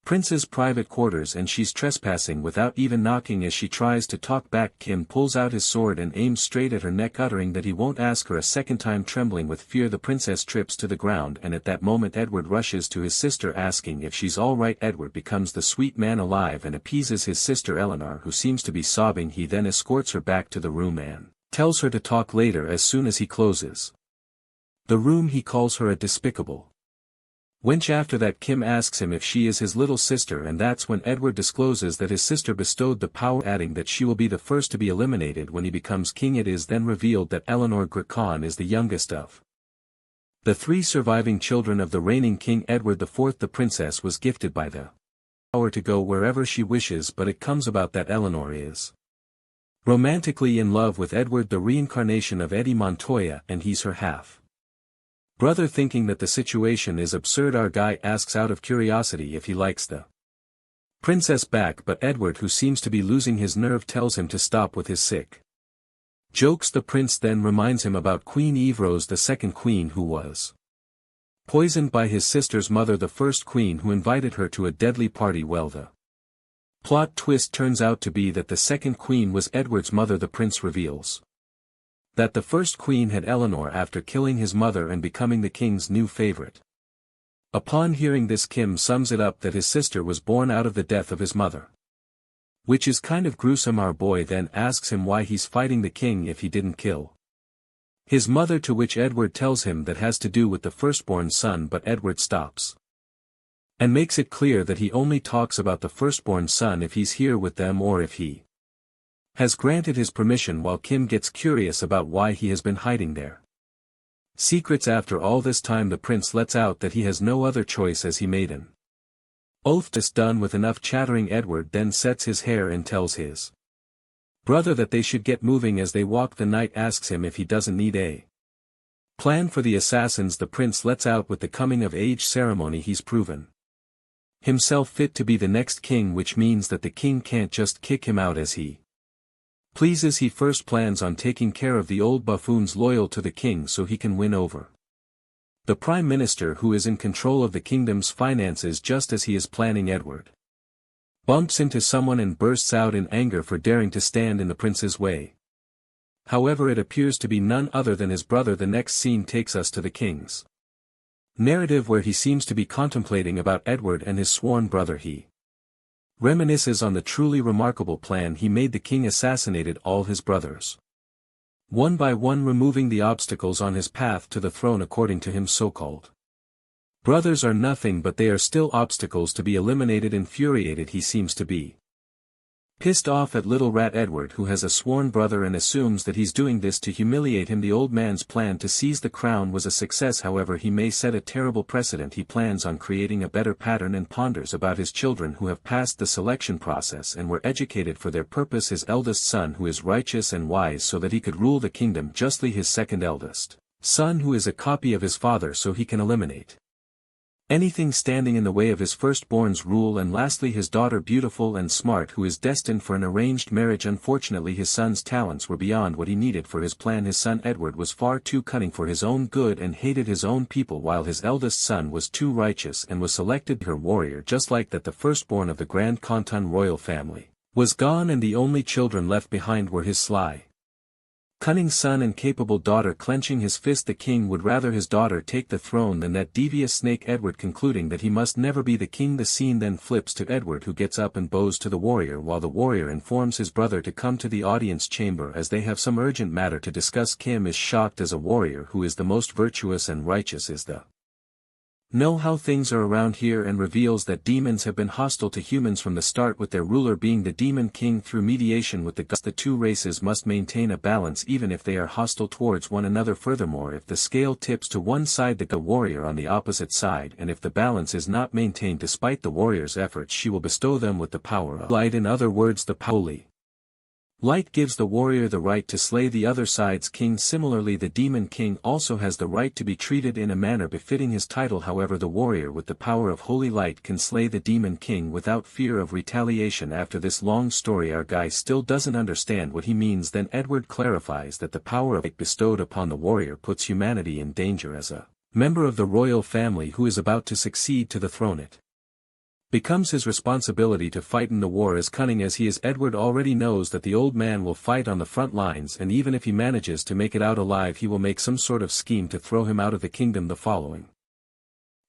prince's private quarters and she's trespassing without even knocking. As she tries to talk back, Kim pulls out his sword and aims straight at her neck, uttering that he won't ask her a second time. Trembling with fear, the princess trips to the ground, and at that moment Edward rushes to his sister asking if she's alright. Edward becomes the sweet man alive and appeases his sister Eleanor, who seems to be sobbing. He then escorts her back to the room and tells her to talk later. As soon as he closes the room, he calls her a despicable wench. After that, Kim asks him if she is his little sister, and that's when Edward discloses that his sister bestowed the power, adding that she will be the first to be eliminated when he becomes king. It is then revealed that Eleanor Gracon is the youngest of the 3 surviving children of the reigning King Edward IV. The princess was gifted by the power to go wherever she wishes, but it comes about that Eleanor is romantically in love with Edward, the reincarnation of Eddie Montoya, and he's her half brother. Thinking that the situation is absurd, our guy asks out of curiosity if he likes the princess back, but Edward, who seems to be losing his nerve, tells him to stop with his sick jokes. The prince then reminds him about Queen Eve Rose, the second queen, who was poisoned by his sister's mother, the first queen, who invited her to a deadly party. Well, the plot twist turns out to be that the second queen was Edward's mother. The prince reveals that the first queen had Eleanor after killing his mother and becoming the king's new favorite. Upon hearing this, Kim sums it up that his sister was born out of the death of his mother, which is kind of gruesome. Our boy then asks him why he's fighting the king if he didn't kill his mother, to which Edward tells him that has to do with the firstborn son, but Edward stops and makes it clear that he only talks about the firstborn son if he's here with them or if he has granted his permission, while Kim gets curious about why he has been hiding their secrets. After all this time, the prince lets out that he has no other choice as he made an oath. This done with enough chattering, Edward then sets his hair and tells his brother that they should get moving. As they walk, the knight asks him if he doesn't need a plan for the assassins. The prince lets out with the coming of age ceremony. He's proven himself fit to be the next king, which means that the king can't just kick him out as he pleases. He first plans on taking care of the old buffoons loyal to the king so he can win over the prime minister, who is in control of the kingdom's finances. Just as he is planning, Edward bumps into someone and bursts out in anger for daring to stand in the prince's way. However, it appears to be none other than his brother. The next scene takes us to the king's narrative, where he seems to be contemplating about Edward and his sworn brother. He reminisces on the truly remarkable plan he made. The king assassinated all his brothers, one by one, removing the obstacles on his path to the throne. According to him, so-called brothers are nothing, but they are still obstacles to be eliminated. Infuriated, he seems to be pissed off at little rat Edward, who has a sworn brother, and assumes that he's doing this to humiliate him. The old man's plan to seize the crown was a success, however he may set a terrible precedent. He plans on creating a better pattern and ponders about his children who have passed the selection process and were educated for their purpose. His eldest son, who is righteous and wise so that he could rule the kingdom justly. His second eldest son, who is a copy of his father so he can eliminate anything standing in the way of his firstborn's rule. And lastly, his daughter, beautiful and smart, who is destined for an arranged marriage. Unfortunately, his son's talents were beyond what he needed for his plan. His son Edward was far too cunning for his own good and hated his own people, while his eldest son was too righteous and was selected her warrior. Just like that, the firstborn of the Grand Canton royal family was gone, and the only children left behind were his sly, cunning son and capable daughter. Clenching his fist, the king would rather his daughter take the throne than that devious snake Edward, concluding that he must never be the king. The scene then flips to Edward, who gets up and bows to the warrior, while the warrior informs his brother to come to the audience chamber as they have some urgent matter to discuss. Kim is shocked, as a warrior who is the most virtuous and righteous is the know how things are around here, and reveals that demons have been hostile to humans from the start, with their ruler being the demon king. Through mediation with the gods, the two races must maintain a balance even if they are hostile towards one another. Furthermore, if the scale tips to one side, the warrior on the opposite side, and if the balance is not maintained despite the warrior's efforts, she will bestow them with the power of light. In other words, the holy Light gives the warrior the right to slay the other side's king. Similarly, the demon king also has the right to be treated in a manner befitting his title. However, the warrior with the power of holy light can slay the demon king without fear of retaliation. After this long story, our guy still doesn't understand what he means. Then Edward clarifies that the power of light bestowed upon the warrior puts humanity in danger as a member of the royal family who is about to succeed to the throne. It becomes his responsibility to fight in the war. As cunning as he is, Edward already knows that the old man will fight on the front lines, and even if he manages to make it out alive, he will make some sort of scheme to throw him out of the kingdom. The following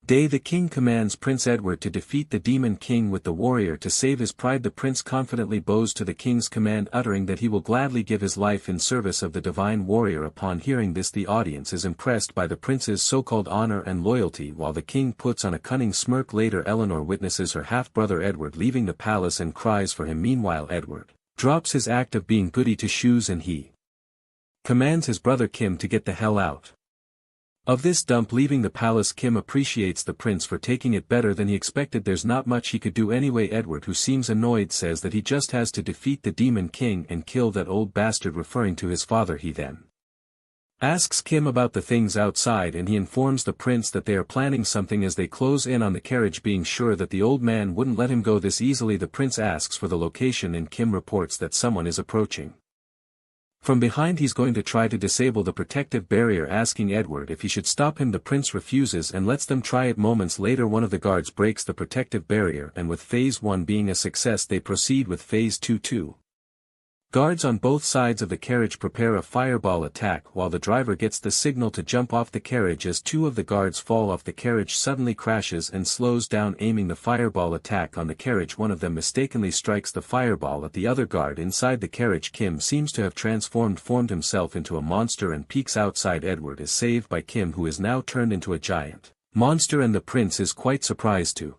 day, the king commands Prince Edward to defeat the demon king with the warrior to save his pride. The prince confidently bows to the king's command, uttering that he will gladly give his life in service of the divine warrior. Upon hearing this, the audience is impressed by the prince's so-called honor and loyalty, while the king puts on a cunning smirk. Later, Eleanor witnesses her half-brother Edward leaving the palace and cries for him. Meanwhile, Edward drops his act of being goody two-shoes and he commands his brother Kim to get the hell out of this dump. Leaving the palace, Kim appreciates the prince for taking it better than he expected. There's not much he could do anyway. Edward, who seems annoyed, says that he just has to defeat the demon king and kill that old bastard, referring to his father. He then asks Kim about the things outside, and he informs the prince that they are planning something. As they close in on the carriage, being sure that the old man wouldn't let him go this easily, the prince asks for the location and Kim reports that someone is approaching from behind. He's going to try to disable the protective barrier, asking Edward if he should stop him. The prince refuses and lets them try it. Moments later, one of the guards breaks the protective barrier, and with phase 1 being a success, they proceed with phase 2 too. Guards on both sides of the carriage prepare a fireball attack, while the driver gets the signal to jump off the carriage. As two of the guards fall off, the carriage suddenly crashes and slows down, aiming the fireball attack on the carriage. One of them mistakenly strikes the fireball at the other guard inside the carriage. Kim seems to have formed himself into a monster and peeks outside. Edward is saved by Kim, who is now turned into a giant monster, and the prince is quite surprised to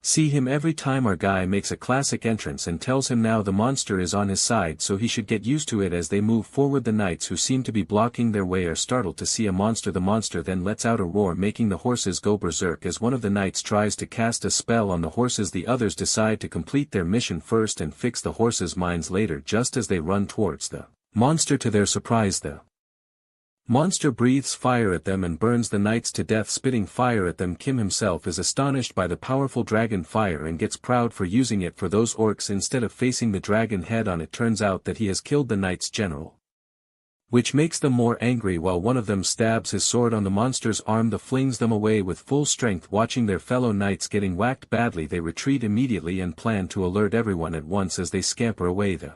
see him. Every time, our guy makes a classic entrance and tells him now the monster is on his side, so he should get used to it. As they move forward, the knights who seem to be blocking their way are startled to see a monster. The monster then lets out a roar, making the horses go berserk. As one of the knights tries to cast a spell on the horses, the others decide to complete their mission first and fix the horses' minds later. Just as they run towards the monster, to their surprise, the monster breathes fire at them and burns the knights to death, spitting fire at them. Kim himself is astonished by the powerful dragon fire and gets proud for using it for those orcs instead of facing the dragon head on. It turns out that he has killed the knights general, which makes them more angry. While one of them stabs his sword on the monster's arm, the flings them away with full strength. Watching their fellow knights getting whacked badly, they retreat immediately and plan to alert everyone at once. As they scamper away, the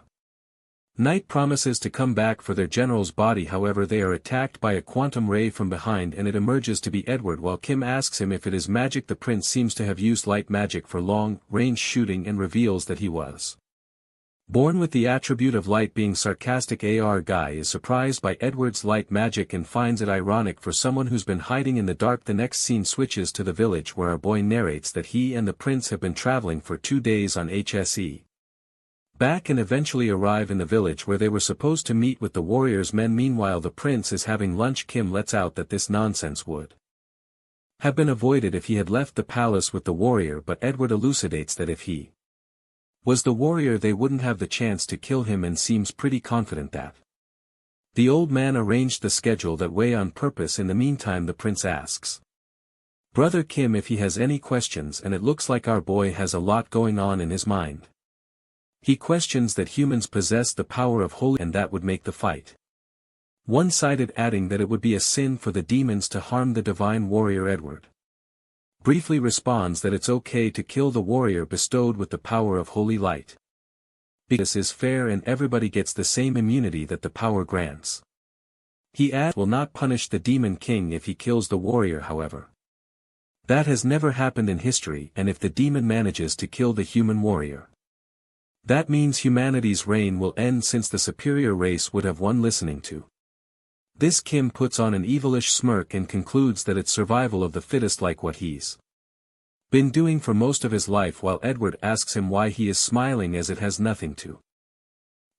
knight promises to come back for their general's body. However, they are attacked by a quantum ray from behind, and it emerges to be Edward. While Kim asks him if it is magic, the prince seems to have used light magic for long-range shooting and reveals that he was born with the attribute of light. Being sarcastic, our guy is surprised by Edward's light magic and finds it ironic for someone who's been hiding in the dark. The next scene switches to the village, where our boy narrates that he and the prince have been traveling for 2 days on HSE back and eventually arrive in the village where they were supposed to meet with the warriors' men. Meanwhile, the prince is having lunch. Kim lets out that this nonsense would have been avoided if he had left the palace with the warrior, but Edward elucidates that if he was the warrior, they wouldn't have the chance to kill him, and seems pretty confident that the old man arranged the schedule that way on purpose. In the meantime, the prince asks brother Kim if he has any questions, and it looks like our boy has a lot going on in his mind. He questions that humans possess the power of holy, and that would make the fight one-sided, adding that it would be a sin for the demons to harm the divine warrior. Edward briefly responds that it's okay to kill the warrior bestowed with the power of holy light, because this is fair and everybody gets the same immunity that the power grants. He adds will not punish the demon king if he kills the warrior. However, that has never happened in history, and if the demon manages to kill the human warrior, that means humanity's reign will end, since the superior race would have won. Listening to this, Kim puts on an evilish smirk and concludes that it's survival of the fittest, like what he's been doing for most of his life. While Edward asks him why he is smiling, as it has nothing to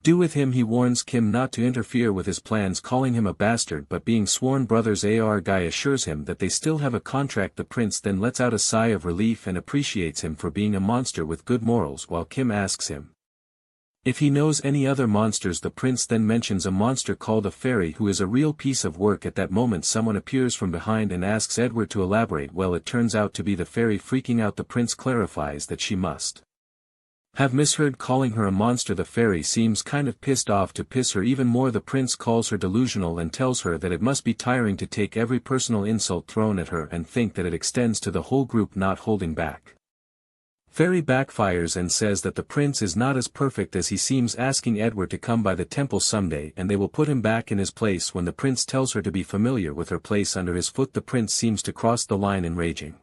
do with him. He warns Kim not to interfere with his plans, calling him a bastard, but being sworn brothers, our guy assures him that they still have a contract. The prince then lets out a sigh of relief and appreciates him for being a monster with good morals, while Kim asks him If he knows any other monsters, the prince then mentions a monster called a fairy who is a real piece of work. At that moment someone appears from behind and asks Edward to elaborate. Well, it turns out to be the fairy. Freaking out, the prince clarifies that she must have misheard calling her a monster. The fairy seems kind of pissed off. To piss her even more, the prince calls her delusional and tells her that it must be tiring to take every personal insult thrown at her and think that it extends to the whole group, not holding back. Fairy backfires and says that the prince is not as perfect as he seems, asking Edward to come by the temple someday and they will put him back in his place. When the prince tells her to be familiar with her place under his foot, the prince seems to cross the line, enraging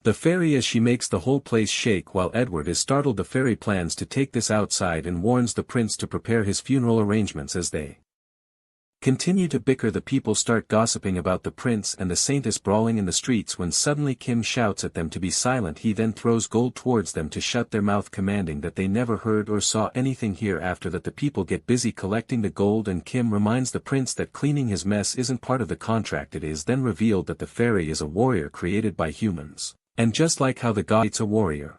the fairy as she makes the whole place shake. While Edward is startled, the fairy plans to take this outside and warns the prince to prepare his funeral arrangements. As they continue to bicker, the people start gossiping about the prince and the saintess brawling in the streets when suddenly Kim shouts at them to be silent. He then throws gold towards them to shut their mouth, commanding that they never heard or saw anything here. After that, the people get busy collecting the gold and Kim reminds the prince that cleaning his mess isn't part of the contract. It is then revealed that the fairy is a warrior created by humans, and just like how the god creates a warrior,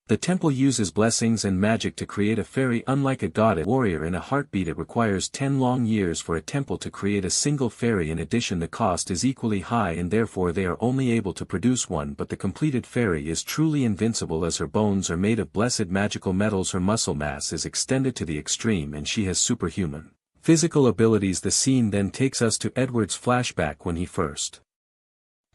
the temple uses blessings and magic to create a fairy. Unlike a god, a warrior in a heartbeat, it requires 10 long years for a temple to create a single fairy. In addition, the cost is equally high and therefore they are only able to produce one, but the completed fairy is truly invincible as her bones are made of blessed magical metals. Her muscle mass is extended to the extreme and she has superhuman physical abilities. The scene then takes us to Edward's flashback when he first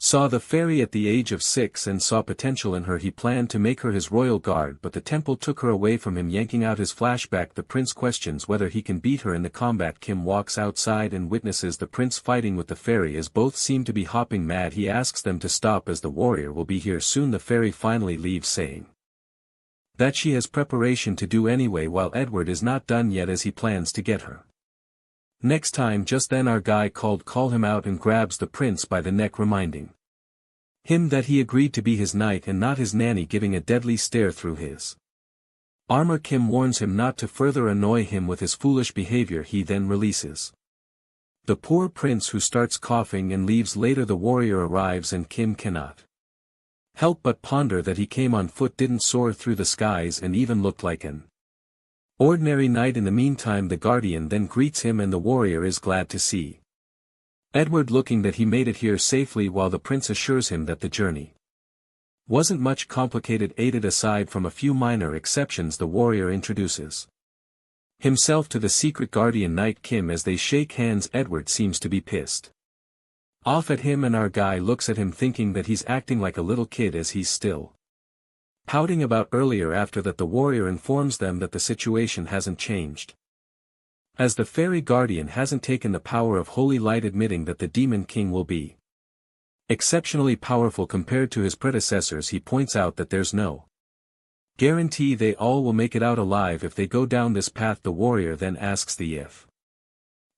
saw the fairy at the age of 6 and saw potential in her. He planned to make her his royal guard, but the temple took her away from him. Yanking out his flashback, the prince questions whether he can beat her in the combat. Kim walks outside and witnesses the prince fighting with the fairy as both seem to be hopping mad. He asks them to stop as the warrior will be here soon. The fairy finally leaves, saying that she has preparation to do anyway, while Edward is not done yet as he plans to get her next time. Just then our guy call him out and grabs the prince by the neck, reminding him that he agreed to be his knight and not his nanny, giving a deadly stare through his armor. Kim warns him not to further annoy him with his foolish behavior. He then releases the poor prince, who starts coughing and leaves. Later the warrior arrives and Kim cannot help but ponder that he came on foot, didn't soar through the skies, and even looked like an ordinary knight. In the meantime, the guardian then greets him and the warrior is glad to see Edward, looking that he made it here safely, while the prince assures him that the journey wasn't much complicated. Aided aside from a few minor exceptions, the warrior introduces himself to the secret guardian knight Kim. As they shake hands, Edward seems to be pissed off at him and our guy looks at him thinking that he's acting like a little kid as he's still pouting about earlier. After that, the warrior informs them that the situation hasn't changed, as the fairy guardian hasn't taken the power of holy light, admitting that the demon king will be exceptionally powerful compared to his predecessors. He points out that there's no guarantee they all will make it out alive if they go down this path. The warrior then asks if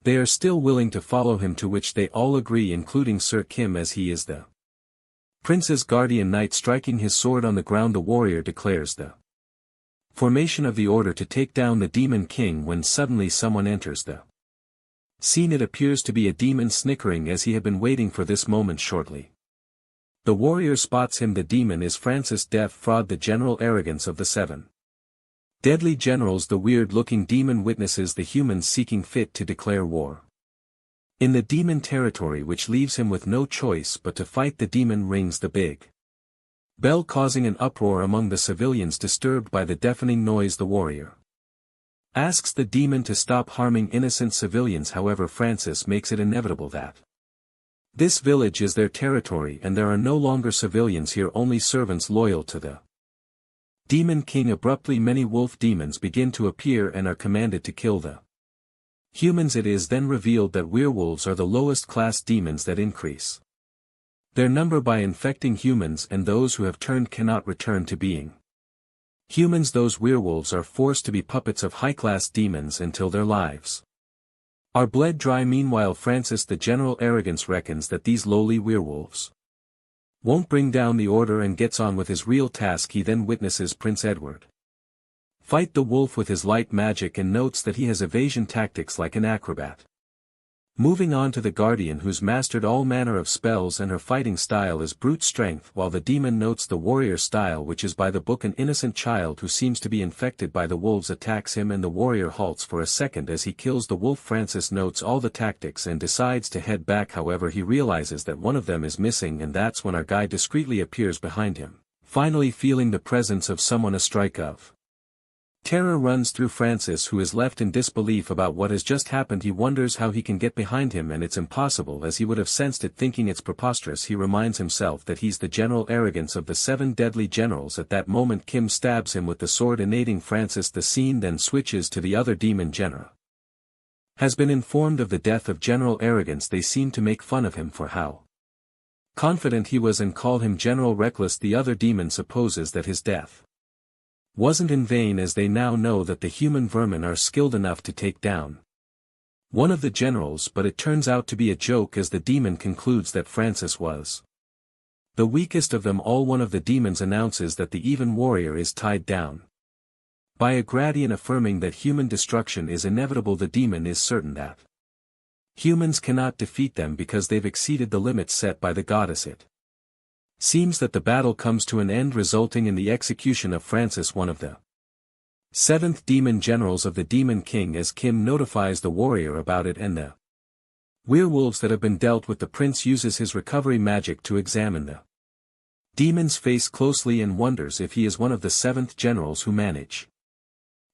they are still willing to follow him, to which they all agree, including Sir Kim, as he is the prince's guardian knight. Striking his sword on the ground, the warrior declares the formation of the order to take down the demon king when suddenly someone enters the scene. It appears to be a demon, snickering as he had been waiting for this moment. Shortly the warrior spots him. The demon is Francis Deaf Fraud, the general arrogance of the 7 deadly generals. The weird-looking demon witnesses the humans seeking fit to declare war in the demon territory, which leaves him with no choice but to fight. The demon rings the big bell, causing an uproar among the civilians disturbed by the deafening noise. The warrior asks the demon to stop harming innocent civilians. However, Francis makes it inevitable that this village is their territory and there are no longer civilians here, only servants loyal to the demon king. Abruptly, many wolf demons begin to appear and are commanded to kill the humans. It is then revealed that werewolves are the lowest class demons that increase their number by infecting humans, and those who have turned cannot return to being humans. Those werewolves are forced to be puppets of high-class demons until their lives are bled dry. Meanwhile, Francis the General Arrogance reckons that these lowly werewolves won't bring down the order and gets on with his real task. He then witnesses Prince Edward fight the wolf with his light magic and notes that he has evasion tactics like an acrobat. Moving on to the guardian who's mastered all manner of spells and her fighting style is brute strength, while the demon notes the warrior style, which is by the book. An innocent child who seems to be infected by the wolves attacks him and the warrior halts for a second as he kills the wolf. Francis notes all the tactics and decides to head back, however he realizes that one of them is missing, and that's when our guy discreetly appears behind him, finally feeling the presence of someone. A strike of terror runs through Francis, who is left in disbelief about what has just happened. He wonders how he can get behind him, and it's impossible, as he would have sensed it. Thinking it's preposterous, he reminds himself that he's the general arrogance of the 7 deadly generals. At that moment Kim stabs him with the sword, inating Francis. The scene then switches to the other demon. General has been informed of the death of General Arrogance. They seem to make fun of him for how confident he was and call him General Reckless. The other demon supposes that his death wasn't in vain, as they now know that the human vermin are skilled enough to take down one of the generals, but it turns out to be a joke, as the demon concludes that Francis was the weakest of them all. One of the demons announces that the even warrior is tied down by a guardian, affirming that human destruction is inevitable. The demon is certain that humans cannot defeat them because they've exceeded the limits set by the goddess. It seems that the battle comes to an end, resulting in the execution of Francis, one of the 7th demon generals of the Demon King, as Kim notifies the warrior about it, and the werewolves that have been dealt with. The prince uses his recovery magic to examine the demon's face closely and wonders if he is one of the 7th generals who manage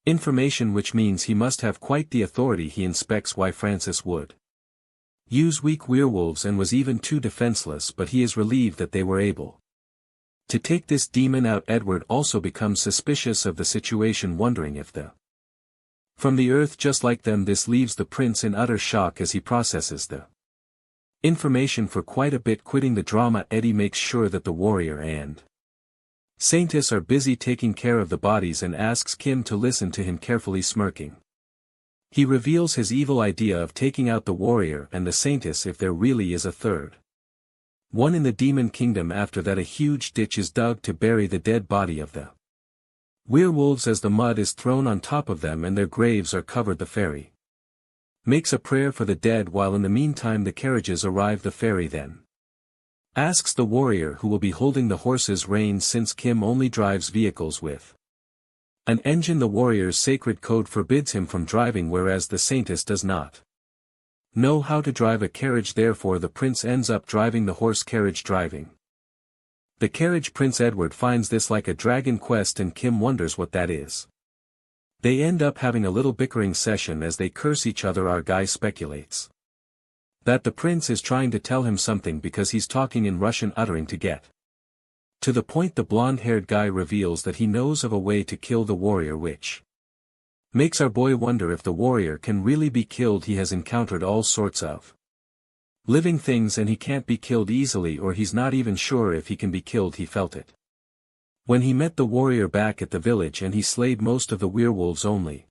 information, which means he must have quite the authority. He inspects why Francis would use weak werewolves and was even too defenseless, but he is relieved that they were able to take this demon out. Edward also becomes suspicious of the situation, wondering if the from the earth just like them. This leaves the prince in utter shock as he processes the information for quite a bit. Quitting the drama, Eddie makes sure that the warrior and Saintess are busy taking care of the bodies and asks Kim to listen to him carefully. Smirking, he reveals his evil idea of taking out the warrior and the Saintess if there really is a third one in the Demon Kingdom. After that, a huge ditch is dug to bury the dead body of the werewolves, as the mud is thrown on top of them and their graves are covered. The fairy makes a prayer for the dead, while in the meantime the carriages arrive. The fairy then asks the warrior who will be holding the horse's reins, since Kim only drives vehicles with an engine. The warrior's sacred code forbids him from driving, whereas the Saintess does not know how to drive a carriage. Therefore the prince ends up driving the horse carriage. Driving the carriage, Prince Edward finds this like a dragon quest, and Kim wonders what that is. They end up having a little bickering session as they curse each other. Our guy speculates that the prince is trying to tell him something because he's talking in Russian, uttering to get to the point. The blonde-haired guy reveals that he knows of a way to kill the warrior, which makes our boy wonder if the warrior can really be killed. He has encountered all sorts of living things and he can't be killed easily, or he's not even sure if he can be killed. He felt it when he met the warrior back at the village, and he slayed most of the werewolves only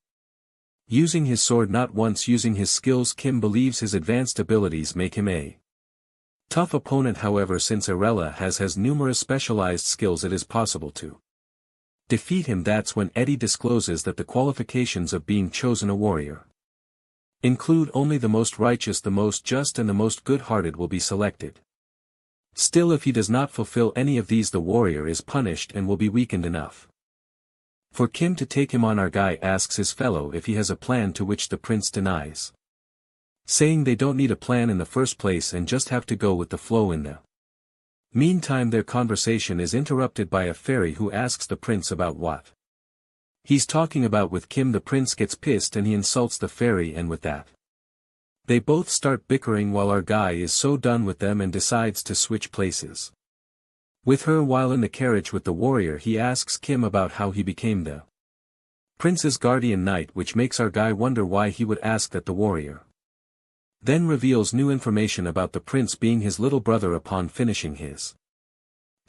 using his sword, not once using his skills. Kim believes his advanced abilities make him a tough opponent. However, since Arella has numerous specialized skills, it is possible to defeat him. That's when Eddie discloses that the qualifications of being chosen a warrior include only the most righteous, the most just, and the most good-hearted will be selected. Still, if he does not fulfill any of these, the warrior is punished and will be weakened enough for Kim to take him on. Our guy asks his fellow if he has a plan, to which the prince denies, saying they don't need a plan in the first place and just have to go with the flow. In the meantime, their conversation is interrupted by a fairy who asks the prince about what he's talking about with Kim. The prince gets pissed and he insults the fairy, and with that they both start bickering, while our guy is so done with them and decides to switch places with her. While in the carriage with the warrior, he asks Kim about how he became the prince's guardian knight, which makes our guy wonder why he would ask that. The warrior then reveals new information about the prince being his little brother. Upon finishing his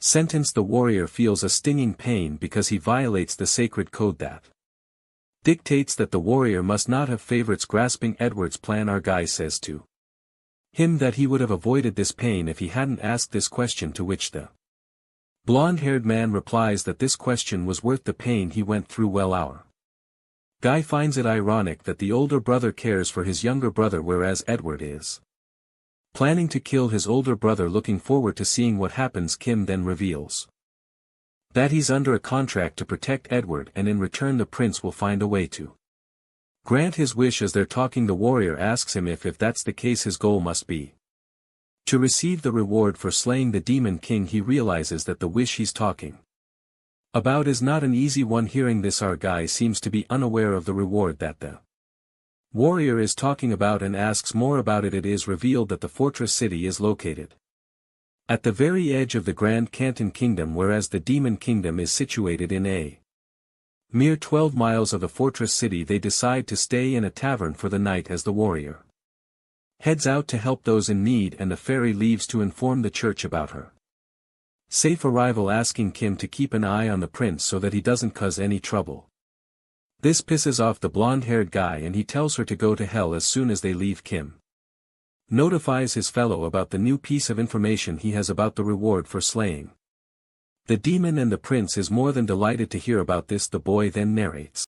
sentence, the warrior feels a stinging pain because he violates the sacred code that dictates that the warrior must not have favorites. Grasping Edward's plan, our guy says to him that he would have avoided this pain if he hadn't asked this question, to which the blonde-haired man replies that this question was worth the pain he went through. Well, our Guy finds it ironic that the older brother cares for his younger brother whereas Edward is planning to kill his older brother. Looking forward to seeing what happens, Kim then reveals that he's under a contract to protect Edward, and in return the prince will find a way to grant his wish. As they're talking, the warrior asks him if that's the case his goal must be to receive the reward for slaying the demon king. He realizes that the wish he's talking about is not an easy one. Hearing this, our guy seems to be unaware of the reward that the warrior is talking about and asks more about it. It is revealed that the fortress city is located at the very edge of the Grand Canton Kingdom, whereas the Demon Kingdom is situated in a mere 12 miles of the fortress city. They decide to stay in a tavern for the night as the warrior heads out to help those in need, and the fairy leaves to inform the church about her safe arrival, asking Kim to keep an eye on the prince so that he doesn't cause any trouble. This pisses off the blonde-haired guy and he tells her to go to hell. As soon as they leave, Kim notifies his fellow about the new piece of information he has about the reward for slaying the demon, and the prince is more than delighted to hear about this. The boy then narrates